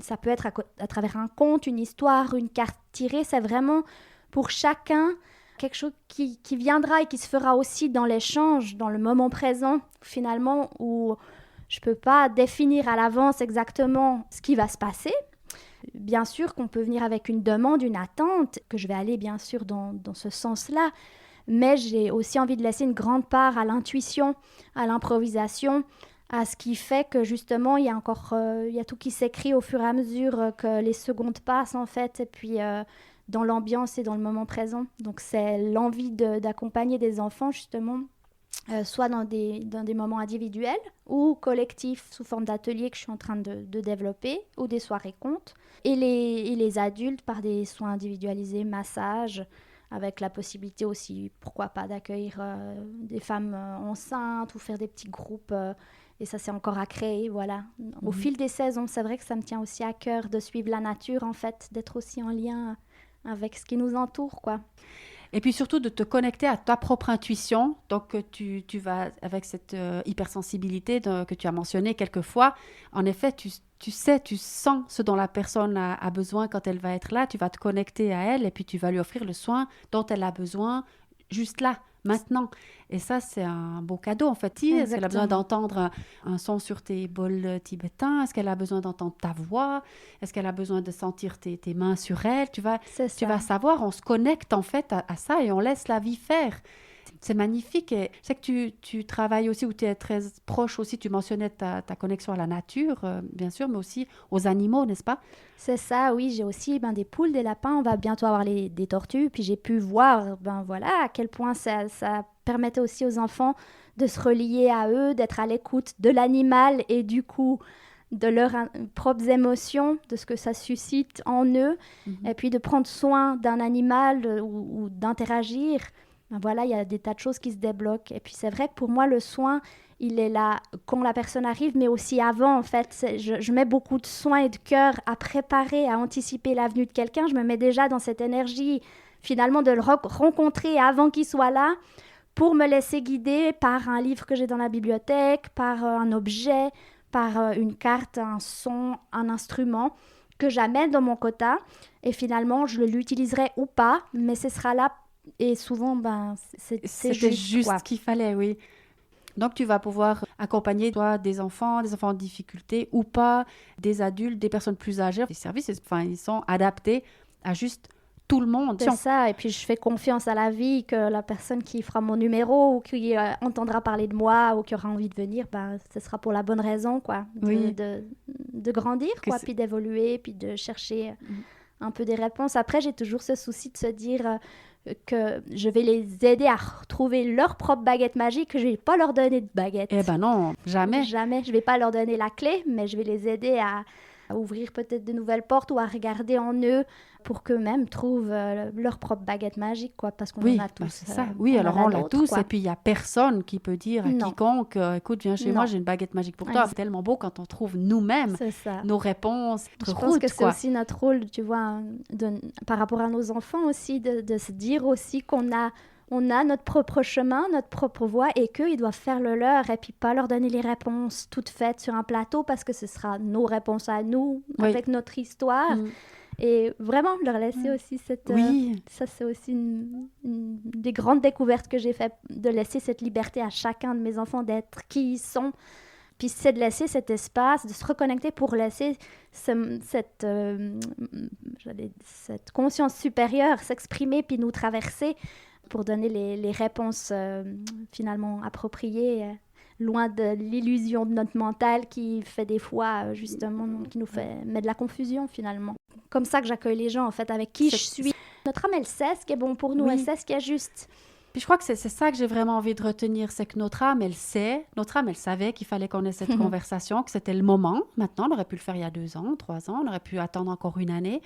ça peut être à travers un conte, une histoire, une carte tirée. C'est vraiment pour chacun quelque chose qui viendra et qui se fera aussi dans l'échange, dans le moment présent, finalement, où je ne peux pas définir à l'avance exactement ce qui va se passer. Bien sûr qu'on peut venir avec une demande, une attente, que je vais aller bien sûr dans ce sens-là, mais j'ai aussi envie de laisser une grande part à l'intuition, à l'improvisation, à ce qui fait que justement il y a tout qui s'écrit au fur et à mesure que les secondes passent en fait, et puis dans l'ambiance et dans le moment présent. Donc c'est l'envie d'accompagner des enfants justement soit dans des moments individuels ou collectifs sous forme d'ateliers que je suis en train de développer, ou des soirées contes. Et les adultes par des soins individualisés, massages, avec la possibilité aussi, pourquoi pas, d'accueillir des femmes enceintes ou faire des petits groupes. Et ça, c'est encore à créer, voilà. Au fil des saisons, c'est vrai que ça me tient aussi à cœur de suivre la nature, en fait, d'être aussi en lien avec ce qui nous entoure, quoi. Et puis surtout de te connecter à ta propre intuition. Donc tu vas avec cette hypersensibilité que tu as mentionné quelques fois. En effet, tu sais, tu sens ce dont la personne a besoin quand elle va être là. Tu vas te connecter à elle et puis tu vas lui offrir le soin dont elle a besoin juste là, maintenant. Et ça, c'est un beau cadeau en fait. Est-ce qu'elle a besoin d'entendre un son sur tes bols tibétains? Est-ce qu'elle a besoin d'entendre ta voix? Est-ce qu'elle a besoin de sentir tes mains sur elle? Tu vas savoir, on se connecte en fait à ça et on laisse la vie faire. C'est magnifique. Et je sais que tu travailles aussi, ou tu es très proche aussi, tu mentionnais ta connexion à la nature, bien sûr, mais aussi aux animaux, n'est-ce pas? C'est ça, oui. J'ai aussi des poules, des lapins. On va bientôt avoir des tortues. Puis j'ai pu voir voilà, à quel point ça permettait aussi aux enfants de se relier à eux, d'être à l'écoute de l'animal et du coup de leurs propres émotions, de ce que ça suscite en eux, et puis de prendre soin d'un animal ou d'interagir. Voilà, il y a des tas de choses qui se débloquent. Et puis c'est vrai que pour moi, le soin, il est là quand la personne arrive, mais aussi avant, en fait. Je mets beaucoup de soin et de cœur à préparer, à anticiper la venue de quelqu'un. Je me mets déjà dans cette énergie, finalement, de le rencontrer avant qu'il soit là, pour me laisser guider par un livre que j'ai dans la bibliothèque, par un objet, par une carte, un son, un instrument que j'amène dans mon quota. Et finalement, je l'utiliserai ou pas, mais ce sera là. Et souvent, c'est juste ce qu'il fallait, oui. Donc, tu vas pouvoir accompagner toi, des enfants en difficulté ou pas, des adultes, des personnes plus âgées. Les services, ils sont adaptés à juste tout le monde. C'est ça, et puis je fais confiance à la vie que la personne qui fera mon numéro ou qui entendra parler de moi ou qui aura envie de venir, ce sera pour la bonne raison, quoi. De grandir, quoi, puis d'évoluer, puis de chercher un peu des réponses. Après, j'ai toujours ce souci de se dire que je vais les aider à retrouver leur propre baguette magique, que je ne vais pas leur donner de baguette. Eh ben non, jamais. Jamais. Je ne vais pas leur donner la clé, mais je vais les aider à ouvrir peut-être de nouvelles portes ou à regarder en eux pour qu'eux-mêmes trouvent leur propre baguette magique, quoi, parce qu'on en a tous. C'est ça. Oui, alors on l'a tous, quoi. Et puis il n'y a personne qui peut dire à quiconque, écoute, viens chez moi, j'ai une baguette magique pour toi. C'est tellement beau quand on trouve nous-mêmes nos réponses, Je pense que c'est aussi notre rôle, tu vois, par rapport à nos enfants aussi, de se dire aussi qu'on a notre propre chemin, notre propre voie, et qu'eux, ils doivent faire le leur, et puis pas leur donner les réponses toutes faites sur un plateau, parce que ce sera nos réponses à nous, avec notre histoire. Et vraiment, leur laisser aussi cette... ça, c'est aussi une des grandes découvertes que j'ai fait, de laisser cette liberté à chacun de mes enfants d'être qui ils sont. Puis c'est de laisser cet espace, de se reconnecter pour laisser cette conscience supérieure s'exprimer, puis nous traverser, pour donner les réponses finalement appropriées, loin de l'illusion de notre mental qui fait des fois, justement, qui nous met de la confusion finalement. Comme ça que j'accueille les gens, en fait, avec qui je suis. Notre âme, elle sait ce qui est bon pour nous, elle sait ce qui est juste. Puis je crois que c'est ça que j'ai vraiment envie de retenir, c'est que notre âme, elle savait qu'il fallait qu'on ait cette conversation, que c'était le moment. Maintenant, on aurait pu le faire il y a 2 ans, 3 ans, on aurait pu attendre encore une année.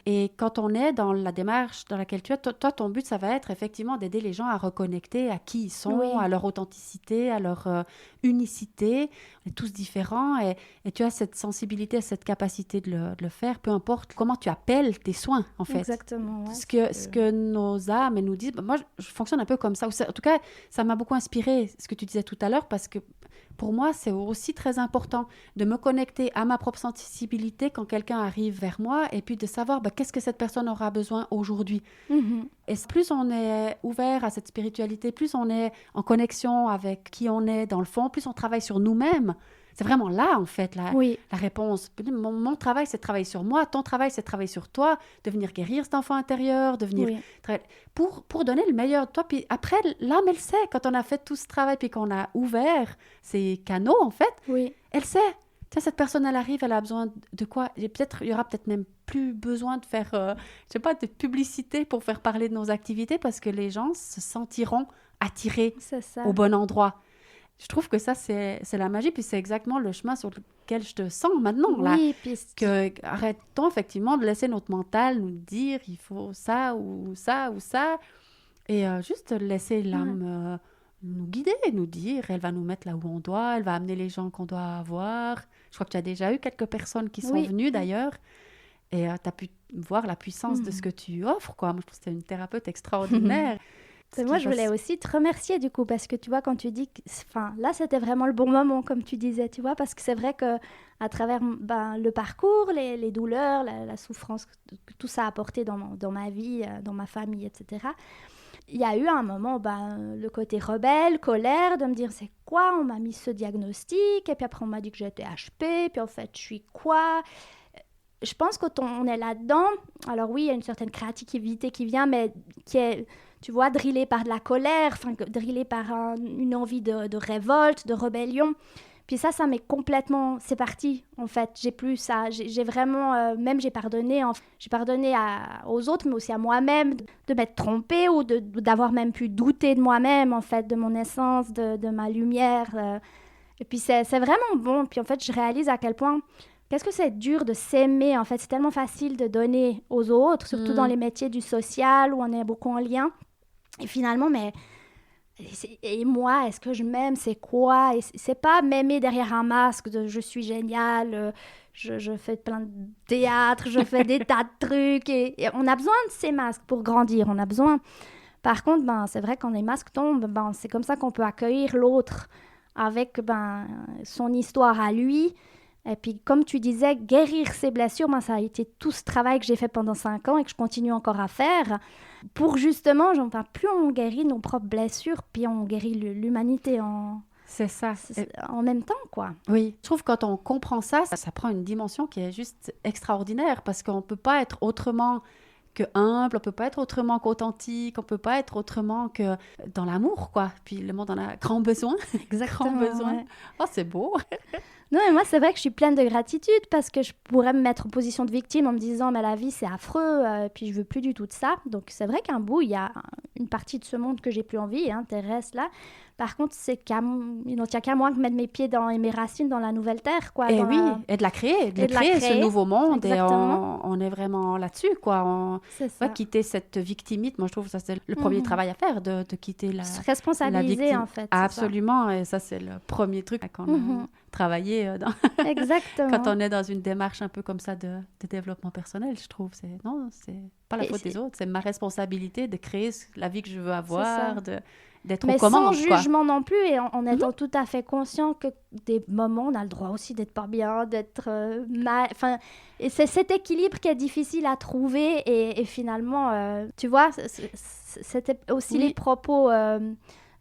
Et quand on est dans la démarche dans laquelle tu es, toi, ton but, ça va être effectivement d'aider les gens à reconnecter à qui ils sont, à leur authenticité, à leur unicité. On est tous différents et tu as cette sensibilité, cette capacité de le faire, peu importe comment tu appelles tes soins, en fait. Exactement. Ouais. Ce que nos âmes nous disent, moi, je fonctionne un peu comme ça. En tout cas, ça m'a beaucoup inspiré, ce que tu disais tout à l'heure, parce que pour moi, c'est aussi très important de me connecter à ma propre sensibilité quand quelqu'un arrive vers moi et puis de savoir qu'est-ce que cette personne aura besoin aujourd'hui. Et plus on est ouvert à cette spiritualité, plus on est en connexion avec qui on est dans le fond, plus on travaille sur nous-mêmes. C'est vraiment là, en fait, la réponse. Mon travail, c'est de travailler sur moi. Ton travail, c'est de travailler sur toi, de venir guérir cet enfant intérieur, de venir pour donner le meilleur de toi. Puis après, l'âme, elle sait, quand on a fait tout ce travail puis qu'on a ouvert ces canaux, en fait, elle sait. Tu sais, cette personne, elle arrive, elle a besoin de quoi? Il y aura peut-être même plus besoin de faire, de publicité pour faire parler de nos activités parce que les gens se sentiront attiré C'est ça. au bon endroit. Je trouve que ça, c'est la magie, puis c'est exactement le chemin sur lequel je te sens maintenant, là. Oui, puis Arrêtons effectivement de laisser notre mental nous dire il faut ça ou ça ou ça, et juste laisser l'âme nous guider, nous dire, elle va nous mettre là où on doit, elle va amener les gens qu'on doit avoir. Je crois que tu as déjà eu quelques personnes qui sont venues d'ailleurs, et tu as pu voir la puissance de ce que tu offres, quoi. Moi, je trouve que c'est une thérapeute extraordinaire. Moi, je voulais aussi te remercier du coup, parce que tu vois, quand tu dis que, enfin, là, c'était vraiment le bon moment, comme tu disais, tu vois, parce que c'est vrai que à travers le parcours, les douleurs, la souffrance que tout ça a apporté dans ma vie, dans ma famille, etc., il y a eu un moment, le côté rebelle, colère, de me dire c'est quoi, on m'a mis ce diagnostic, et puis après on m'a dit que j'étais HP, puis en fait je suis quoi. Je pense que quand on est là-dedans, alors oui, il y a une certaine créativité qui vient, mais qui est, tu vois, drillée par de la colère, drillée par une envie de révolte, de rébellion. Puis ça m'est complètement... C'est parti, en fait. J'ai plus ça. J'ai vraiment... même j'ai pardonné. J'ai pardonné aux autres, mais aussi à moi-même, de m'être trompée ou d'avoir même pu douter de moi-même, en fait, de mon essence, de ma lumière. Et puis c'est vraiment bon. Puis en fait, je réalise à quel point... Qu'est-ce que c'est dur de s'aimer, en fait. C'est tellement facile de donner aux autres, surtout dans les métiers du social, où on est beaucoup en lien. Et finalement, mais... Et moi, est-ce que je m'aime? C'est quoi? Et c'est pas m'aimer derrière un masque de je suis géniale, je fais plein de théâtre, je fais des tas de trucs. Et on a besoin de ces masques pour grandir, on a besoin. Par contre, c'est vrai quand les masques tombent, c'est comme ça qu'on peut accueillir l'autre avec son histoire à lui. Et puis, comme tu disais, guérir ses blessures, ça a été tout ce travail que j'ai fait pendant 5 ans et que je continue encore à faire pour justement, plus on guérit nos propres blessures, puis on guérit l'humanité C'est ça. En même temps, quoi. Oui, je trouve que quand on comprend ça prend une dimension qui est juste extraordinaire parce qu'on ne peut pas être autrement que humble, on peut pas être autrement qu'authentique, on peut pas être autrement que dans l'amour, quoi. Puis le monde en a grand besoin. Exactement. Grand besoin. Ouais. Oh, c'est beau. Non, mais moi, c'est vrai que je suis pleine de gratitude parce que je pourrais me mettre en position de victime en me disant, mais la vie, c'est affreux, puis je veux plus du tout de ça. Donc, c'est vrai qu'un bout, il y a une partie de ce monde que j'ai plus envie, terrestre, là. Par contre, il n'en tient qu'à moi que mettre mes pieds et mes racines dans la nouvelle terre, quoi. Et et de la créer, ce nouveau monde. Exactement. Et on est vraiment là-dessus, quoi. C'est ça. Quitter cette victimite, moi, je trouve que ça, c'est le premier travail à faire, de quitter se responsabiliser, en fait. Absolument, et ça, c'est le premier truc qu'on a travaillé Exactement. quand on est dans une démarche un peu comme ça de développement personnel, je trouve. C'est pas la faute des autres, c'est ma responsabilité de créer la vie que je veux avoir, d'être aux commandes. Mais sans jugement non plus, et en étant tout à fait conscient que des moments, on a le droit aussi d'être pas bien, d'être mal. Enfin, et c'est cet équilibre qui est difficile à trouver, et finalement, tu vois, c'était aussi les propos...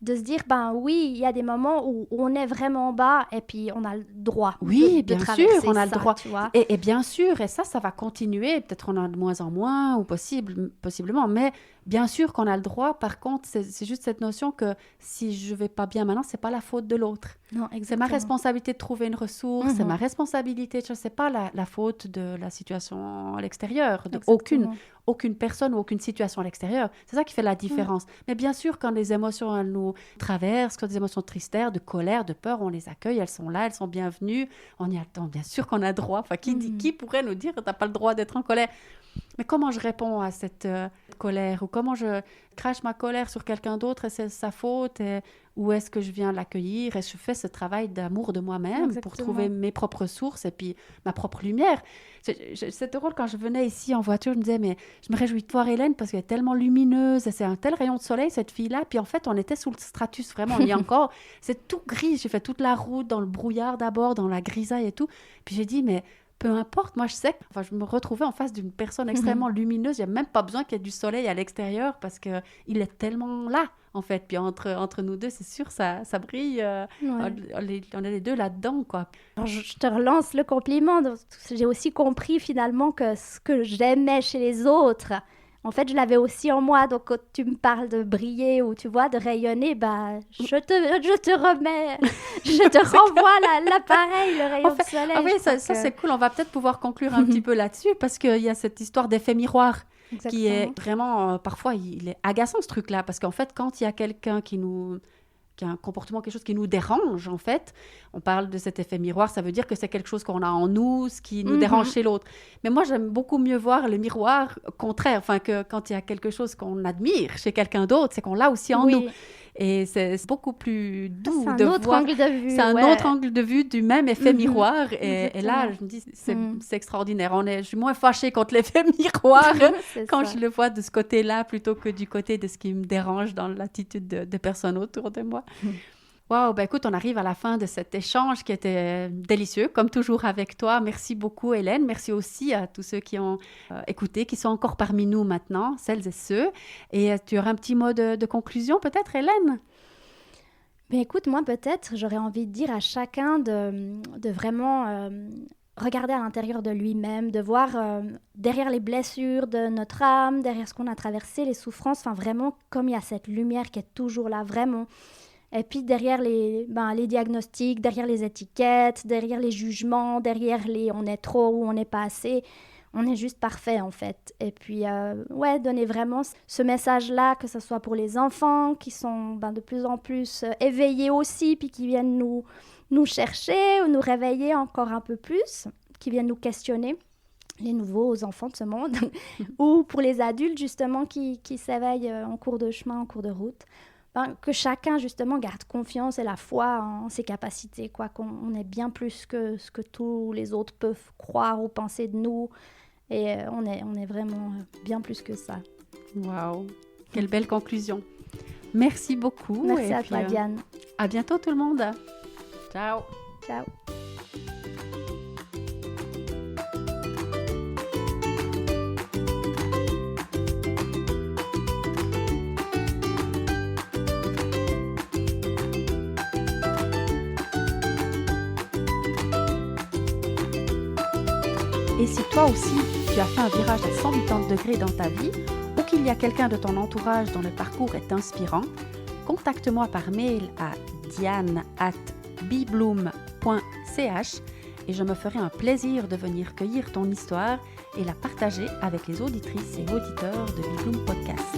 de se dire, oui, il y a des moments où on est vraiment bas et puis on a le droit de bien traverser sûr, on a le droit. Tu vois. Et bien sûr, et ça va continuer. Peut-être on a de moins en moins, ou possiblement, mais bien sûr qu'on a le droit. Par contre, c'est juste cette notion que si je vais pas bien maintenant, c'est pas la faute de l'autre. Non, exactement. C'est ma responsabilité de trouver une ressource, c'est ma responsabilité, je sais pas la faute de la situation à l'extérieur, de aucune personne ou aucune situation à l'extérieur. C'est ça qui fait la différence. Mais bien sûr, quand les émotions elles nous traversent, quand des émotions de tristesse, de colère, de peur, on les accueille, elles sont là, elles sont bienvenues. On y attend, bien sûr qu'on a droit. Enfin, qui pourrait nous dire t'as pas le droit d'être en colère? Mais comment je réponds à cette colère, ou comment je crache ma colère sur quelqu'un d'autre et c'est sa faute, ou est-ce que je viens l'accueillir et je fais ce travail d'amour de moi-même pour trouver mes propres sources et puis ma propre lumière. C'est drôle, quand je venais ici en voiture, je me disais, mais je me réjouis de voir Hélène parce qu'elle est tellement lumineuse, et c'est un tel rayon de soleil, cette fille-là. Puis en fait, on était sous le stratus, vraiment, on y est encore. C'est tout gris, j'ai fait toute la route dans le brouillard d'abord, dans la grisaille et tout. Puis j'ai dit, mais... peu importe, moi je sais que je me retrouvais en face d'une personne extrêmement lumineuse, il n'y a même pas besoin qu'il y ait du soleil à l'extérieur parce qu'il est tellement là, en fait. Puis entre nous deux, c'est sûr, ça brille, on est les deux là-dedans, quoi. Alors, je te relance le compliment, j'ai aussi compris finalement que ce que j'aimais chez les autres, en fait, je l'avais aussi en moi. Donc, quand tu me parles de briller ou, tu vois, de rayonner, je te remets, je te renvoie l'appareil, le rayon de soleil. Ah oui, ça c'est cool. On va peut-être pouvoir conclure un petit peu là-dessus parce qu'il y a cette histoire d'effet miroir. qui est Exactement. vraiment, parfois, il est agaçant ce truc-là, parce qu'en fait, quand il y a quelqu'un qui a un comportement, quelque chose qui nous dérange, en fait, on parle de cet effet miroir, ça veut dire que c'est quelque chose qu'on a en nous, ce qui nous dérange chez l'autre. Mais moi, j'aime beaucoup mieux voir le miroir contraire, enfin, que quand il y a quelque chose qu'on admire chez quelqu'un d'autre, c'est qu'on l'a aussi en nous. Et c'est beaucoup plus doux C'est de un autre voir. angle de vue. C'est un autre angle de vue du même effet miroir. Et là, Exactement. je me dis, c'est extraordinaire. Je suis moins fâchée contre l'effet miroir C'est quand ça. je le vois de ce côté-là plutôt que du côté de ce qui me dérange dans l'attitude de personnes autour de moi. Waouh, ben écoute, on arrive à la fin de cet échange qui était délicieux, comme toujours avec toi. Merci beaucoup, Hélène. Merci aussi à tous ceux qui ont écouté, qui sont encore parmi nous maintenant, celles et ceux. Et tu auras un petit mot de conclusion peut-être, Hélène? Mais écoute, moi peut-être, j'aurais envie de dire à chacun de vraiment regarder à l'intérieur de lui-même, de voir derrière les blessures de notre âme, derrière ce qu'on a traversé, les souffrances, enfin vraiment comme il y a cette lumière qui est toujours là, vraiment. Et puis derrière les diagnostics, derrière les étiquettes, derrière les jugements, derrière les on est trop ou on n'est pas assez, on est juste parfait en fait. Et puis donner vraiment ce message-là, que ce soit pour les enfants qui sont de plus en plus éveillés aussi, puis qui viennent nous chercher ou nous réveiller encore un peu plus, qui viennent nous questionner, les nouveaux enfants de ce monde, ou pour les adultes justement qui s'éveillent en cours de chemin, en cours de route. Que chacun justement garde confiance et la foi en ses capacités, quoi, qu'on est bien plus que ce que tous les autres peuvent croire ou penser de nous, et on est vraiment bien plus que ça. Waouh, quelle belle conclusion. Merci beaucoup. Merci et à puis, toi, Diane. À bientôt tout le monde. Ciao. Ciao. Et si toi aussi, tu as fait un virage à 180 degrés dans ta vie, ou qu'il y a quelqu'un de ton entourage dont le parcours est inspirant, contacte-moi par mail à diane@bibloom.ch et je me ferai un plaisir de venir cueillir ton histoire et la partager avec les auditrices et auditeurs de Bibloom Podcast.